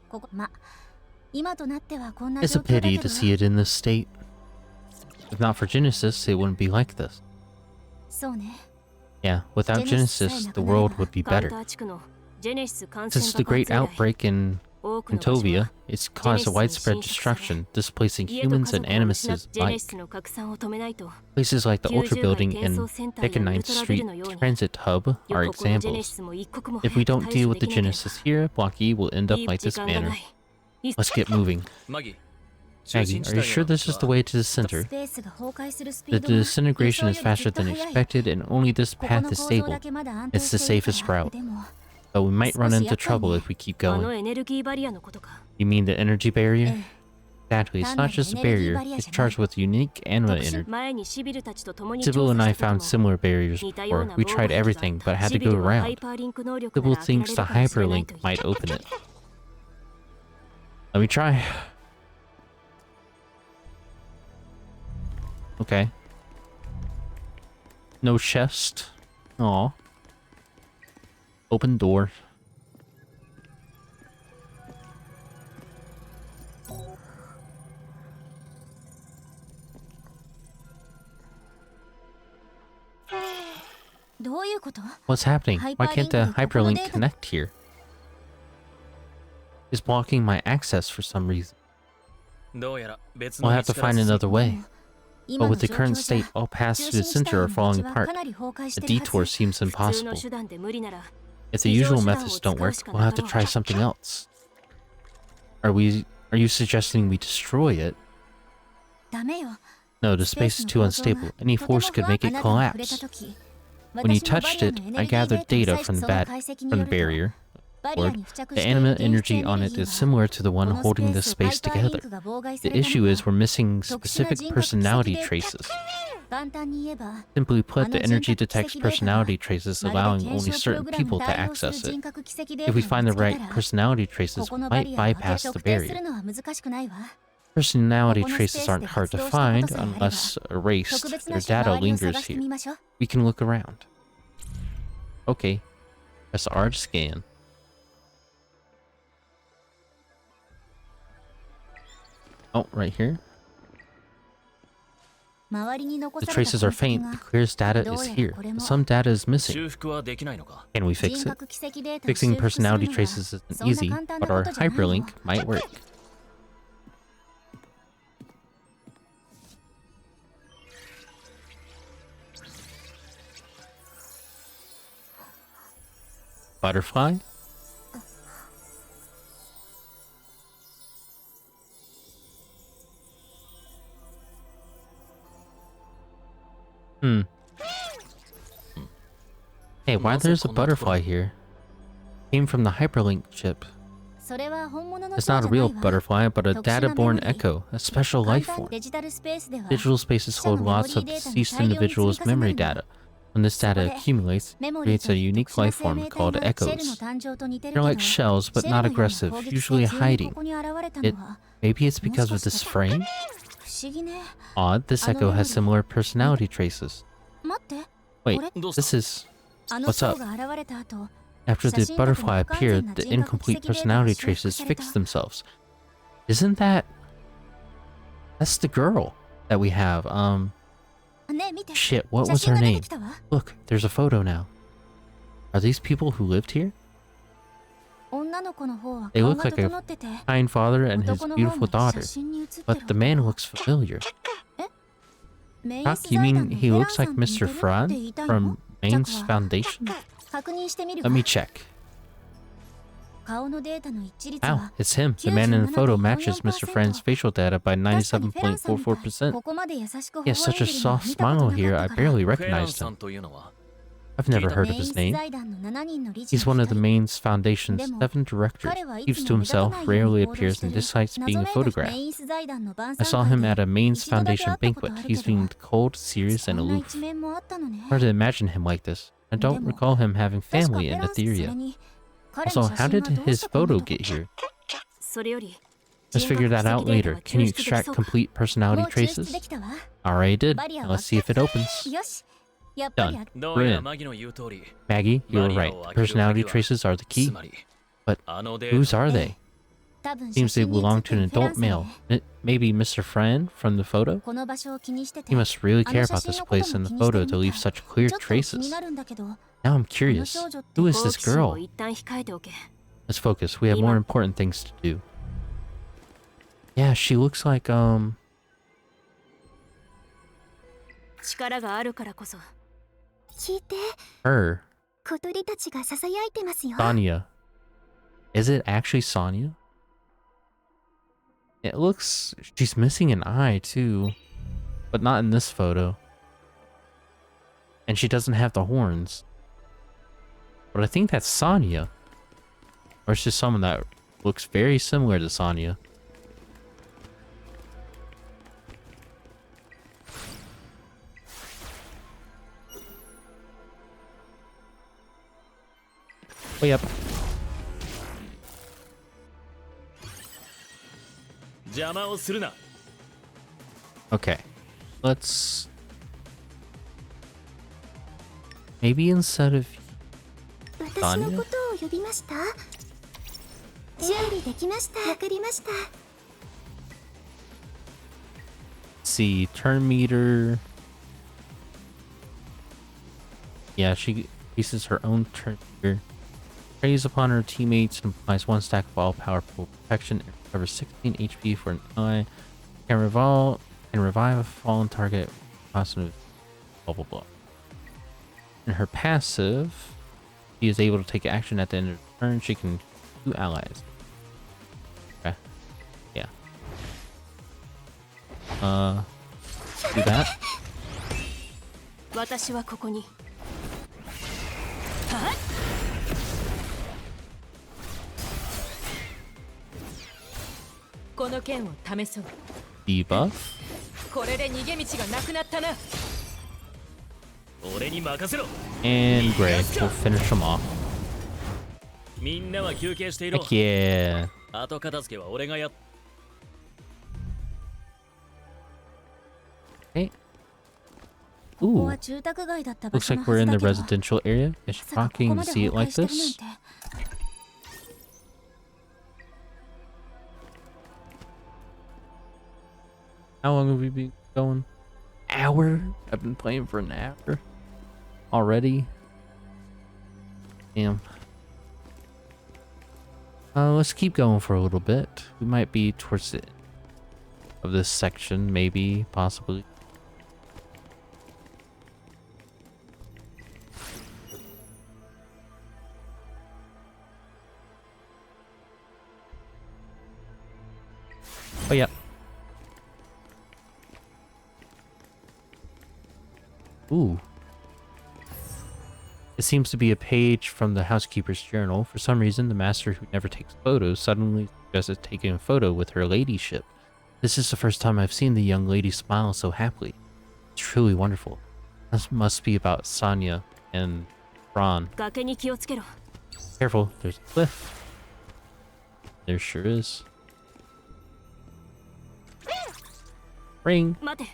It's a pity to see it in this state. If not for Genesis, it wouldn't be like this. Yeah, without Genesis, the world would be better. Since the great outbreak in Entovia, it's caused a widespread destruction, displacing humans and animuses alike. Places like the Ultra Building and Deccan 9th Street Transit Hub are examples. If we don't deal with the Genesis here, Block E will end up like this manner. Let's get moving. Maggie, are you sure this is the way to the center? The disintegration is faster than expected, and only this path is stable. It's the safest route. But we might run into trouble if we keep going. You mean the energy barrier? Exactly, it's not just a barrier, it's charged with unique anima energy. Sybil and I found similar barriers before. We tried everything, but had to go around. Sybil thinks the hyperlink might open it. Let me try. Okay. No chest. Aw. Open door. What's happening? Why can't the hyperlink connect here? It's blocking my access for some reason. We'll have to find another way. But with the current state, all paths to the center are falling apart. A detour seems impossible. If the usual methods don't work, we'll have to try something else. Are you suggesting we destroy it? No, the space is too unstable. Any force could make it collapse. When you touched it, I gathered data from the barrier. The anima energy on it is similar to the one holding this space together. The issue is we're missing specific personality traces. Simply put, the energy detects personality traces, allowing only certain people to access it. If we find the right personality traces, we might bypass the barrier. Personality traces aren't hard to find unless erased. Their data lingers here. We can look around. Okay. Press R to scan. Oh, right here. The traces are faint. The clearest data is here. But some data is missing. 修復はできないのか？ Can we fix it? Fixing personality traces isn't easy, but our hyperlink might work. Butterfly? Hey, why there's a butterfly here? Came from the hyperlink chip. It's not a real butterfly, but a data-born echo, a special life form. Digital spaces hold lots of deceased individuals' memory data. When this data accumulates, it creates a unique life form called echoes. They're like shells, but not aggressive, usually hiding. Maybe it's because of this frame? Odd, this echo has similar personality traces. Wait, this is... What's up? After the butterfly appeared, the incomplete personality traces fixed themselves. Isn't that... That's the girl that we have. Shit, what was her name? Look, there's a photo now. Are these people who lived here? They look like a kind father and his beautiful daughter, but the man looks familiar. Doc, you mean he looks like Mr. Fran from Main's Foundation? Let me check. Wow, it's him. The man in the photo matches Mr. Fran's facial data by 97.44%. He has such a soft smile here, I barely recognized him. I've never heard of his name. He's one of the Main's Foundation's 7 directors. Keeps to himself, rarely appears, and dislikes being photographed. I saw him at a Main's Foundation banquet. He's being cold, serious, and aloof. Hard to imagine him like this. I don't recall him having family in Etheria. Also, how did his photo get here? Let's figure that out later. Can you extract complete personality traces? Already did. Now let's see if it opens. Done. Brilliant. Maggie, you were right. The personality traces are the key. But whose are they? Seems they belong to an adult male. Maybe Mr. Fran from the photo? He must really care about this place in the photo to leave such clear traces. Now I'm curious. Who is this girl? Let's focus. We have more important things to do. Yeah, she looks like, her. Sonia. Is it actually Sonia? It looks... She's missing an eye, too. But not in this photo. And she doesn't have the horns. But I think that's Sonia. Or it's just someone that looks very similar to Sonia. Way up. Okay. Let's... Maybe instead of... Sonia? See, turn meter... Yeah, she uses her own turn meter. Preys upon her teammates and applies 1 stack of all powerful protection and recovers 16 HP for an ally. Can revive a fallen target. Positive. Blah blah blah. In her passive, she is able to take action at the end of the turn. She can 2 allies. Okay. Yeah. Do that. 私はここに。この剣を試そう。Debuff. これで逃げ道がなくなったな。俺に任せろ。And Greg will finish him off. みんなは休憩していろ。Heck yeah. 後片付けは俺がやっ。Okay. Ooh, は住宅街だった場 looks 所の like は we're ず in だ the けど、 residential area. It's まさかここ shocking ま to で see it 崩壊 like してるなん this. て。 How long have we been going? Hour? I've been playing for an hour already. Damn. Let's keep going for a little bit. We might be towards the end of this section, maybe, possibly. Oh yeah. Ooh. It seems to be a page from the housekeeper's journal. For some reason, the master who never takes photos suddenly suggested taking a photo with her ladyship. This is the first time I've seen the young lady smile so happily. It's truly wonderful. This must be about Sonia and Ron. 崖に気をつけろ。 Careful, there's a cliff. There sure is. Ring! 待て。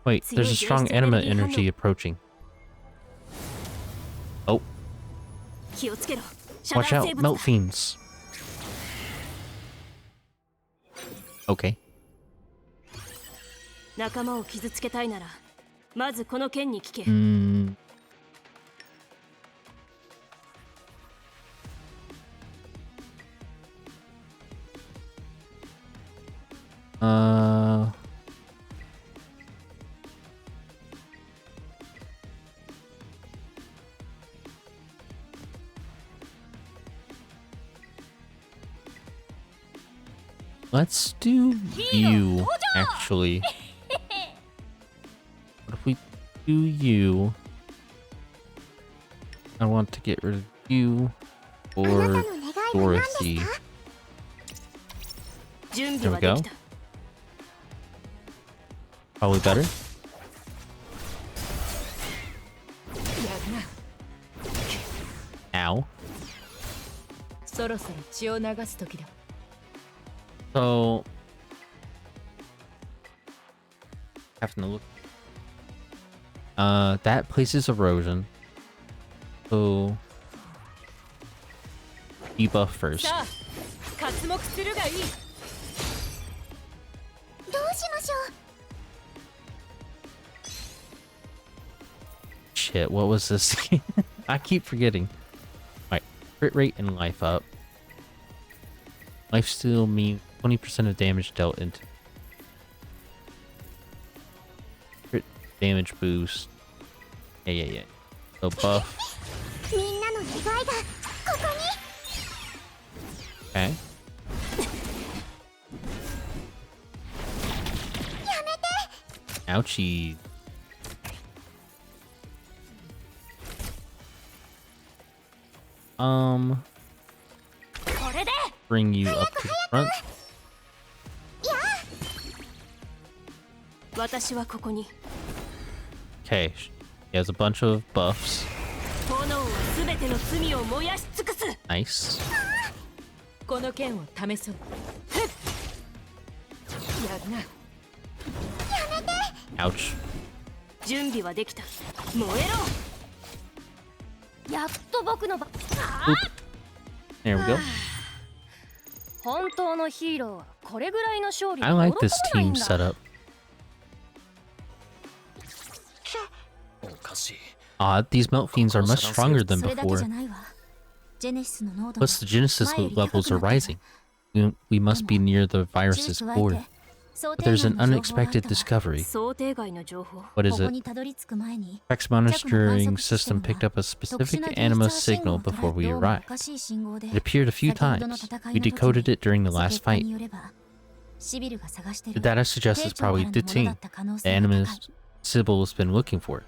Wait, there's a strong anima energy approaching. Oh, 気をつけろ。遮 watch 断 out, 生物 melt fiends. Okay. 仲間を傷つけたいなら、まずこの剣に聞け。 Let's do you, actually. What if we do you? I want to get rid of you or Dorothy. 準 There 備 we は go. できた。 Probably better. やるな。 Ow. そろそろ血を流す時だ。 So, having to look. That places erosion. So, debuff first. さあ、刮目するがいい。どうしましょう。 Shit, what was this? I keep forgetting. Alright, crit rate and life up. Life steal means 20% of damage dealt into. Crit damage boost. Yeah. So buff. みんなの願いがここに。 Okay. やめて。 Ouchie. Bring you up to the front. 私はここに。 Okay, he has a bunch of buffs. 炎はすべての罪を燃やし尽くす。 Nice. この剣を試そう。やるな。 Ouch. 準備はできた。燃えろ。やっと僕の番。 There we go. 本当のヒーローはこれぐらいの勝利 I like this team setup. おかしい。 Odd, these melt fiends are much stronger than それだけじ before. ゃないわ。ジェネシスの濃度 Plus, the Genesis levels are rising. We must be near the virus's core. But there's an unexpected discovery. 想定外の情報。 What is ここ it? にたどり着く前に Rex monitoring system picked up a specific anima signal before we arrived. It appeared a few times. We decoded it during the last fight. The data suggests it's probably the team the anima Sybil has been looking for.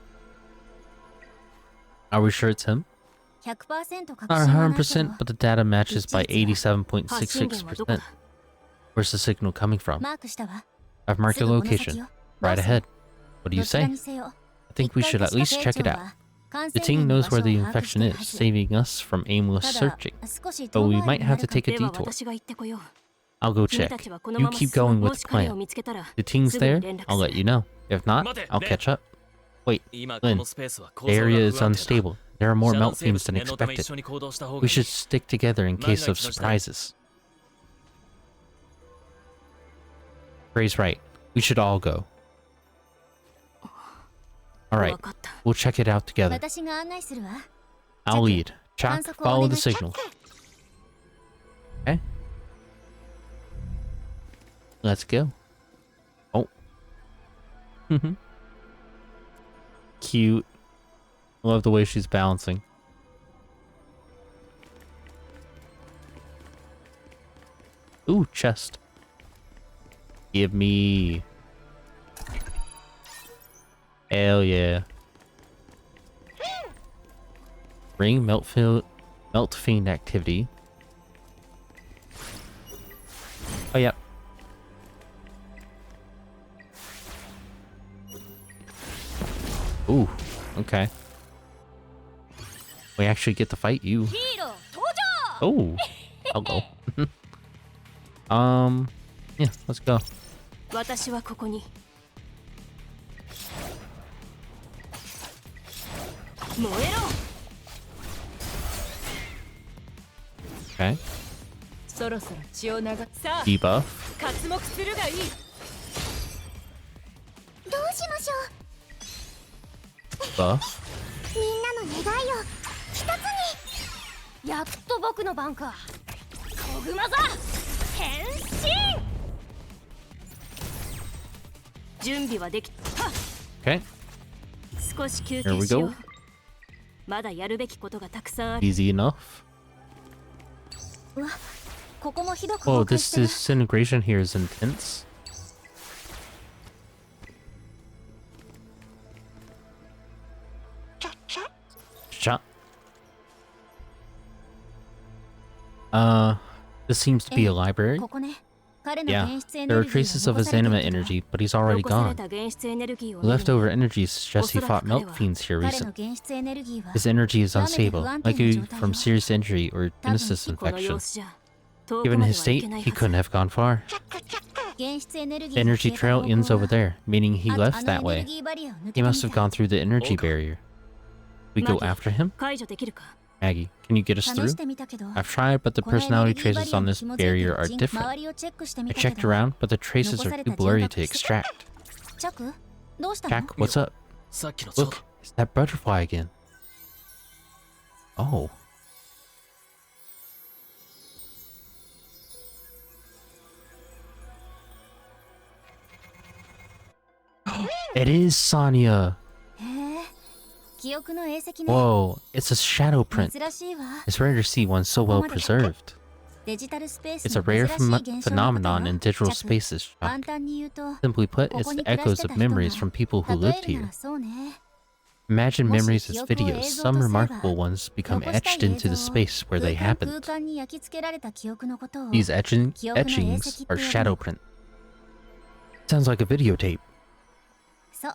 Are we sure it's him? 100% Not 100%, but the data matches by 87.66%. Where's the signal coming from? マークしたわ。 I've marked your location. Right ahead. What do you どちら say? にせよ I think we should at least check it out. The team knows where the infection is, saving us from aimless ただ searching. 少し But 遠 we 回り might にな have る to か take a では detour. 私が行ってこよう。 I'll go 君 check. たちはこの You まま keep 進む。 going も with し the 彼を plan. 見つけたら、 The team's すぐに there? 連絡 I'll す let る。 you know. If not, 待て、 I'll レン。 catch up. Wait, 今 Lynn, このスペースは構 the 造が area is 不安定だ unstable. There are more 遮断 melt 生 fiends 物 than 念のため一 expected. 緒に行動した方がい We い should stick together in case of Moonlight の下で surprises. Ray's right. We should all go. Alright, わかった。 we'll check it out together. 私が案内するわ。 I'll lead. Chuck, 観測 follow をお願 the いし signal. Okay. Let's go. Oh. Cute. Love the way she's balancing. Ooh, chest. Give me. Hell yeah. Ring melt fiend activity. Oh yeah. Ooh, okay. We actually get to fight you. ヒーロー登場 Oh, hello. Yeah, let's go. 私はここに燃えろ Okay. そろそろ血を流さあ Debuff. 刮目するがいいどうしましょ Buff. う。みんなの願いを一つに。やっと僕の番かコグマザ変身準備はできた Okay. 少し休 Here 憩 we しよ go. うまだやるべきことがたくさんある Easy enough. うわ、ここもひどく Oh, 崩壊 this してる。 disintegration here is intense. Shot. This seems to be a library. ここね。彼の Yeah, 原質エ there ネ are ルギー traces が of 残 his されてい animate るけど energy, but he's already 残され gone. た原質エネルギーを The 見る leftover energy suggests he fought melt おそらく彼は fiends here 彼の recently. 原質エネルギーは His energy is 極めて unstable, 不安定な likely 状態よ。 from serious injury or 多分 Genesis この infection. 様子じゃ遠く Given まで his はい state, けない he はず couldn't have gone far. 原質エネルギ The ーが energy 消えた trail 方 ends 向 over は there, meaning he あ left の that エネル way. ギーバリアを抜 He けてみ must た have い。 gone through the energy barrier. We go Maggie. after him? 解除できるか Maggie, can you get us 試 through? してみたけど、 I've tried, but the このエネル personality ギーバ traces リア on に this 紐づいて barrier る are 人 different. 周りをチェックしてみ I たけ checked ど、 around, but the traces 残さ are れ too た blurry 人 to 格 extract. チャクどうしたの？ Jack, what's up? さっきの蝶 Look, it's that butterfly again. Oh. It is Sonya. へえ、記憶の影石ね。 Whoa, it's a shadow print. 珍しいわ。 It's rare to see one so well preserved. デジタルスペース It's a の rare 珍しい現象のことよ。 phenomenon in digital チャク spaces. 簡単に言うと、 Simply put, it's ここ the に暮ら echoes して of た人が memories from people who 例 lived えるな here. らそうね。 Imagine もし memories as 記憶を videos. 映像 Some とすれば、 remarkable ones become 残した etched い映 into 像 the を space where they 空間 happened. 空間に焼き付けられた記憶のことを These 記憶の影 etchings 石って are 呼ぶ shadow の。 print. Sounds like a videotape. そう。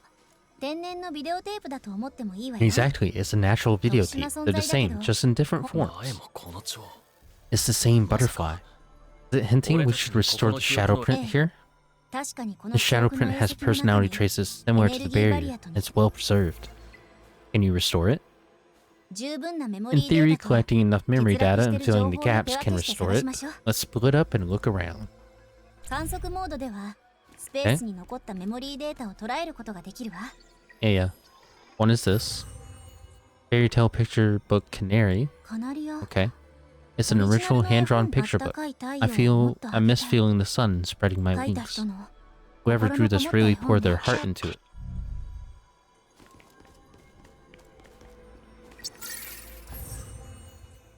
天然のビデオテープだと思ってもいいわよ。 Exactly, it's a natural videotape. They're the same, just in different 前 forms. もこの蝶 It's the same butterfly. Is it hinting we should restore the shadow print here? 確かにこの The 記 shadow 憶の print 影 has 石の中 personality に traces similar to the barrier. It's well preserved. Can you restore it? 十分なメモ In リーデ theory, ータと collecting enough memory 欠落 data して and る filling 情 the 報を gaps 手分 can けして restore 探し it. ましょう。 Let's split up and look around. 観測モードではスペースに残ったメモリーデータを捉えることができるわ。 Yeah. One is this. Fairy tale picture book Canary. カナリア。 Okay. It's an original hand-drawn picture book. I miss feeling the sun spreading my 書いた wings. 人の Whoever drew this really poured their heart into it.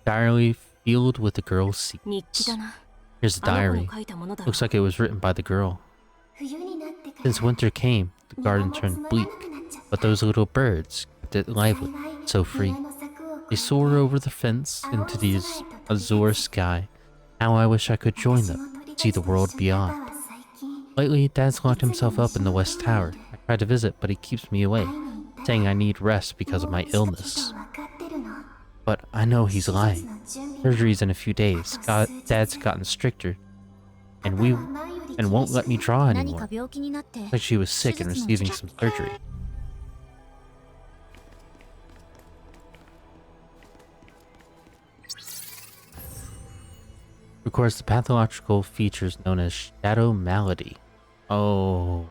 Diary filled with the girl's 日記 secrets. だな Here's the あの子 diary. の書いたものだろ Looks like it was written by the girl. 冬になってから Since winter came, the garden turned bleak, but those little birds kept it lively, so free. They soar over the fence into the azure sky. How I wish I could join them, see the world beyond. Lately, Dad's locked himself up in the West Tower. I tried to visit, but he keeps me away, saying I need rest because of my illness. But I know he's lying. Surgery's in a few days. Dad's gotten stricter, and won't let me draw 何 anymore. か病気になって Like she was sick and receiving some surgery. records the pathological features known as shadow malady. Oh.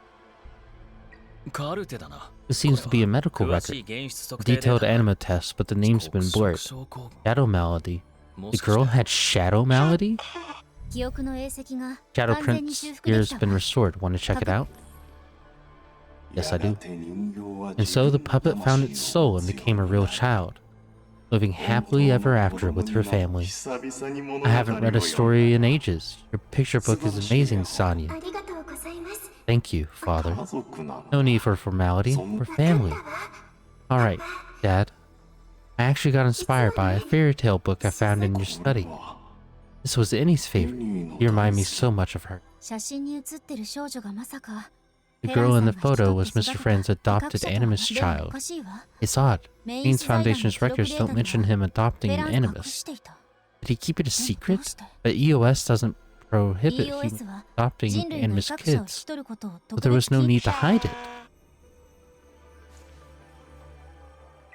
カルテだな。 This seems to be a medical 詳しい record. 現質 A 測定デー detailed タだ。 anima test, but the name's been blurred. 黒色症候群 Shadow malady? も The しかして girl had shadow malady? 記憶の影跡が Shadow 完全に Prince 修復で ears きた been わ。 restored. Want to check it out? Yes, I do. And so the puppet found its soul and became a real child, living happily ever after with her family. I haven't read a story in ages. Your picture book is amazing, Sonia. ありがとうございます。 Thank you, Father. No need for formality. We're family. Alright, Dad. I actually got inspired by a fairy tale book I found in your study. This was Annie's favorite. You remind me so much of her. 写真に写ってる少女がまさか The girl in the photo was Mr. Friend's adopted animus child. It's odd. Queen's Foundation's records don't mention him adopting an animus. Did he keep it a secret? But EOS doesn't prohibit him adopting animus kids, but there was no need to hide it.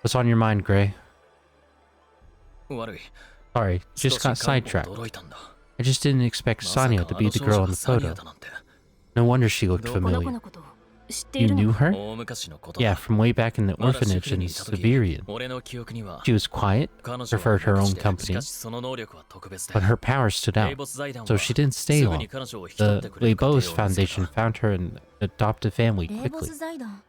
What's on your mind, Gray? 悪い。 Sorry, 少 just し got 感動 sidetracked. 驚いたんだ。 I just didn't expect まさか Sonia to be the あの少 girl 女 in が the サニア photo. だなんて。 No wonder she looked どこの子 familiar. のこと知ってい You るの knew her? 大昔のことだ。 Yeah, from way back in the まだ orphanage シフリ in にいた時、 Siberian. 俺の記憶には She was quiet, 彼女は preferred her 無 own 口で、 company, しかしその能力は特別で but her powers stood 霊 out, 没財団は so she didn't stay すぐに long. 彼女を引き取っ The てくれる過程を Lebos 見せた。 Foundation found her an adopted family 霊没 quickly. 財団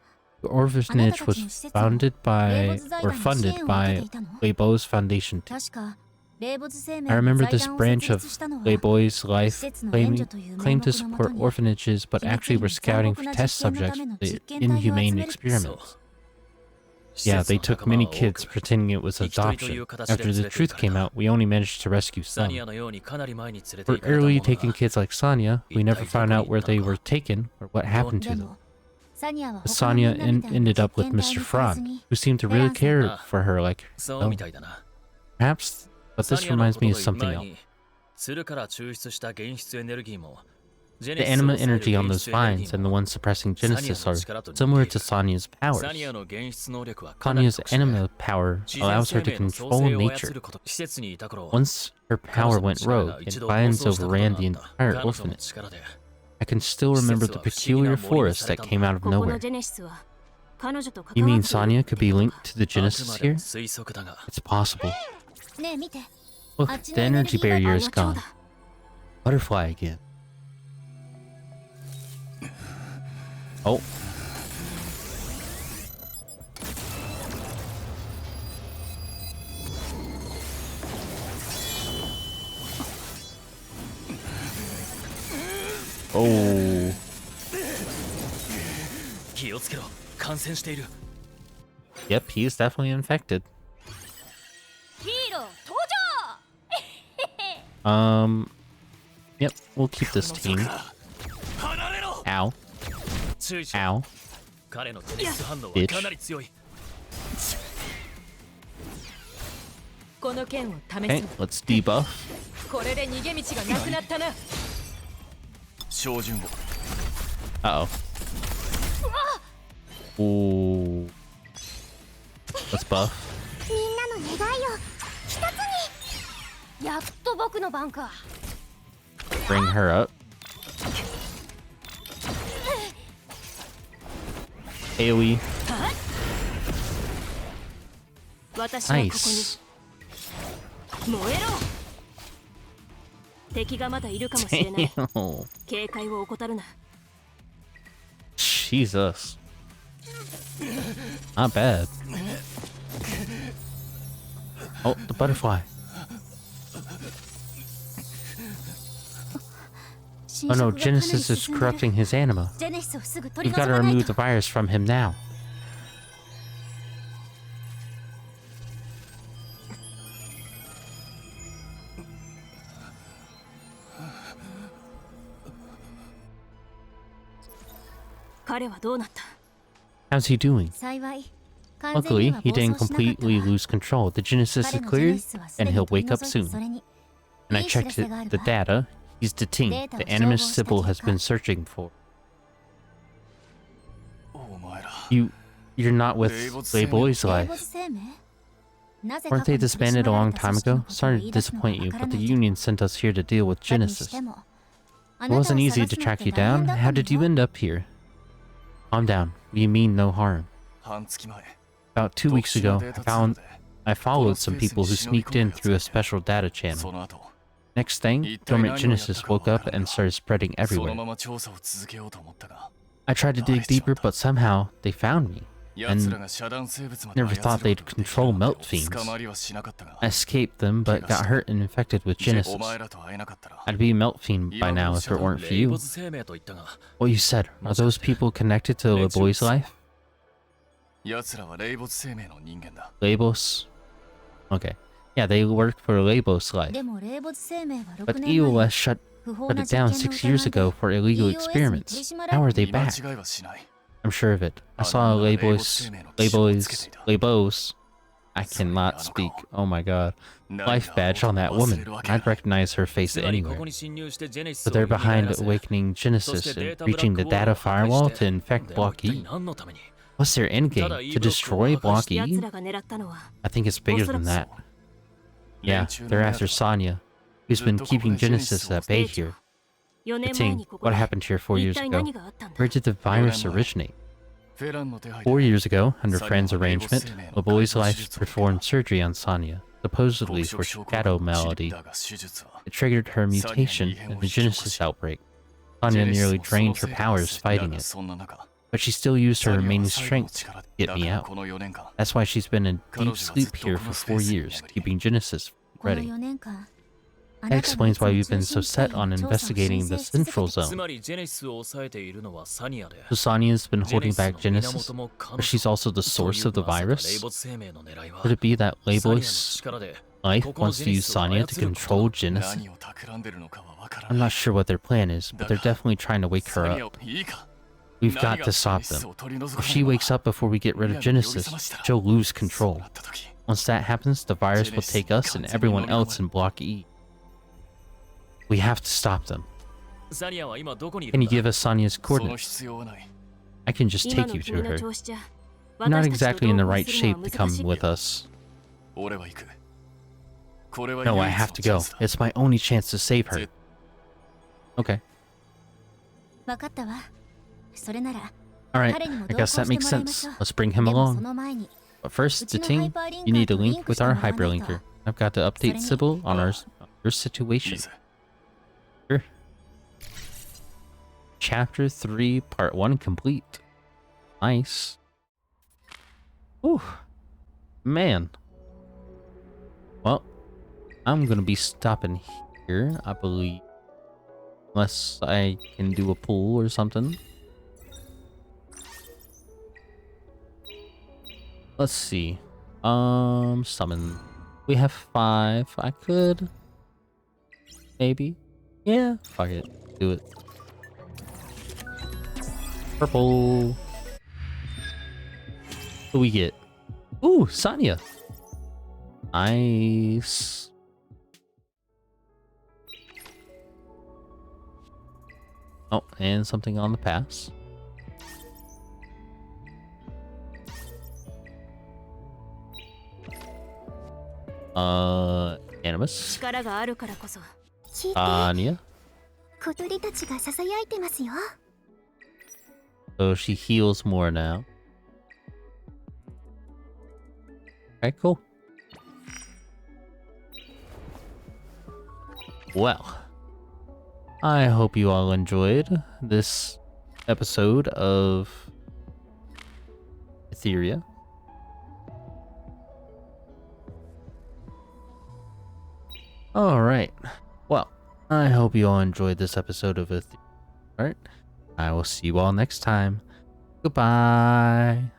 The orphanage was founded by, or funded by, Lebos Foundation too. 確か霊没生命 I の remember 財 this 団を branch 設 of 立したのは Leboy's life 施設の援助という名 claimed to 目のもと support に orphanages, but 秘密 actually 裏 were に scouting 残 for 酷な test 実験の subjects ための for the 実験体を集 inhumane める。 experiments. 施 Yeah, 設 they の took 仲間 many は多 kids く pretending it was 引き取りとい adoption. う形で After 連 the れて行 truth かれ came た。 out, we only managed to rescue サ some. ニアのようにかなり前に連れて For 行かれたも early の taken が kids like Sonia, we never found out where they were taken or what happened で to them. もサニアは Sonia 他のみんなみたいに ended up with 実験 Mr. 体にされず Frank, に who seemed to really care for her like そう no. みたいだな。 Perhaps, but サ this ニアの reminds こと me と of 行く something 前 else. に鶴から抽出した原質エネルギーも The anima energy on those vines and the one suppressing Genesis are similar to Sonia's サ powers. ニアの原質能力はかなり Sonia's 特殊で anima power 自然 allows 生 her to 命の創 control 生を操 nature. ること。施設にいた頃 Once her 彼 power 女の went 力が rogue 一 and 度 vines 暴走したことが overran あ the った。 entire 彼女の orphanage. 力で I can still remember the peculiar forest that came out of ここの nowhere. ジェネシスは彼女と関 You わ mean っている Sonia could be linked to the あく Genesis までも here? 推測だが It's possible. ねえ見て Look, the energy barrier is あの蝶 gone. だ Butterfly again. Oh. Oh. 気をつけろ。感染している。 Yep, he's definitely infected. ヒーロー登場 Yep, we'll keep this team. 離れろ。 Ow. 注意しろ。 Ow. 彼のジェネシス反応はかなり強い。この剣を試 Okay, す let's debuff. これで逃げ道がなくなったな照準を。 Uh-oh. Ooh. Let's buff. みんなの願いを一つにやっと僕の番か Bring her up. AoE. 私はここに Nice. 燃えろ敵がまだいるかもしれない Damn. 警戒を怠るな Jesus. Not bad. Oh, the butterfly. Oh no, Genesis is corrupting his anima. ジェネシスをすぐ取 We've り got 除 to かない remove と the virus from him now. How's he doing? 幸い Luckily, he didn't completely lose control. The Genesis is cleared, and he'll wake up soon. And I checked the data. He's detained. The Animus Sybil has been searching for. お前ら。 You're not with Playboy's 霊 life. 没生命 Weren't they disbanded a long time ago? Sorry to disappoint you, but the Union sent us here to deal with Genesis. It wasn't easy to track you down. How did you end up here? Calm down. We mean no harm. 半月前 About 2 weeks ago, I followed some people who sneaked in through a special data そ channel. の後 Next thing, dormant Genesis woke up and started spreading その everywhere. まま調査を続けようと思ったが I tried to dig deeper, but somehow they found me. 奴らが遮断生物まで Never thought they'd 操ることができる control なん melt て fiends. 捕まりはしなかったが I escaped them, but got hurt and infected with いぜ Genesis. お前らと会えなかったら I'd be a melt fiend by now if it weren't for you. 生命と言ったが What you said, are those people connected to the boy's life? 奴らは霊没生命の人間だ Labos? Okay. Yeah, they work for Labos Life. でも霊没生命は But 6年 EOS 前 shut 不法 it な down 実験の 6 years 疑い ago で for illegal EOS に取り experiments. 締まら How れ are て they 間 back? 違いはしない I'm sure of it. I saw I cannot speak. Oh my god. Life badge on that woman. I'd recognize her face つまりこ anywhere. こに侵入してジェネシス But を they're 蘇 behind らせ awakening そ Genesis してデー and タブラッ breaching ク the ボール data を破壊 firewall して to infect でも Block 一体 E. 何のために What's their end ただ game? E To ブロックを destroy 破壊し Block 奴 E? らが狙ったのは I think it's bigger than that. Yeah, 連中の they're 親 after と Sonya, who's been keeping Genesis at bay here. 4年前 Ting, にここ what で happened here 4 years 一体 ago? 何があったんだ Where did the virus originate? フェランの手配で 4 years ago, under Fran's arrangement, a boy's life performed surgery on Sonya, supposedly 黒 for 色症候 shadow 群の治 malady. 療だが手術は It triggered her mutation in the Genesis outbreak. Sonya nearly drained her powers fighting だが it, そんな中 but she still used her サニアは remaining 最後の strength to 力で get だ me から out. この4年間 That's why she's been in 彼女 deep はず sleep っと here こ for のス 4 ペースに years, 眠り keeping Genesis この ready. 4年間 That explains why we've been so set on investigating the central つ zone. まりジェネシスを抑えているのはサニアで So Sonya's been ジェネ holding シスの back Genesis, 源も彼 but she's 女 also the と source いう of the まさか霊 virus? 没生命の狙いは Could it be that サニアの Labos 力で Life ここの wants ジ to ェネ use シスを Sonya 操 to ること control Genesis? 何を企んでるのかはわから I'm ない not sure what their plan is, but they're definitely trying to wake サ her ニア up. をいいか We've 何 got が to stop ジェネシス them. を取り除 If か she ないの wakes up before we get rid of みんなに呼び覚 Genesis, ましたら she'll lose そう control. なった時 Once that happens, the virus will take us and everyone else in Block E. We have to stop them. サニアは今どこにいる Can ん you だ give us Sonya's その coordinates? 必要はない I can just 今 take の you 君 to の her. 調子じゃ You're not 私たちと exactly in the 同 right 行する shape のは to 難し come い with us. 俺は行くこれは No, 唯 I 一 have の to チャン go. スだ It's my only chance to save her. Okay. 分かったわそれなら Alright, 彼にも I 同行 guess that して makes もらいま sense. しょう Let's bring him でもそ along. の前に But first, うちの Ting, ハイパーリン you need カ to ーとリン link ク with して our もらわないと hyperlinker. I've got to update Sybil on your いい situation. ぜ Sure. Chapter 3, Part 1 complete. Nice. Whew. Man. Well, I'm gonna be stopping here, I believe. Unless I can do a pull or something. Let's see. Summon. We have 5. I could. Maybe. Yeah, fuck it. Do it. Purple. What do we get? Ooh, Sonya. Nice. Oh, and something on the pass. Animus. 力があるからこそ聞いて Anya. 小鳥たちがささやいてますよ So she heals more now. Okay, cool. Well, I hope you all enjoyed this episode of Etheria. Alright. Well, I hope you all enjoyed this episode of Etheria. Alright. I will see you all next time. Goodbye.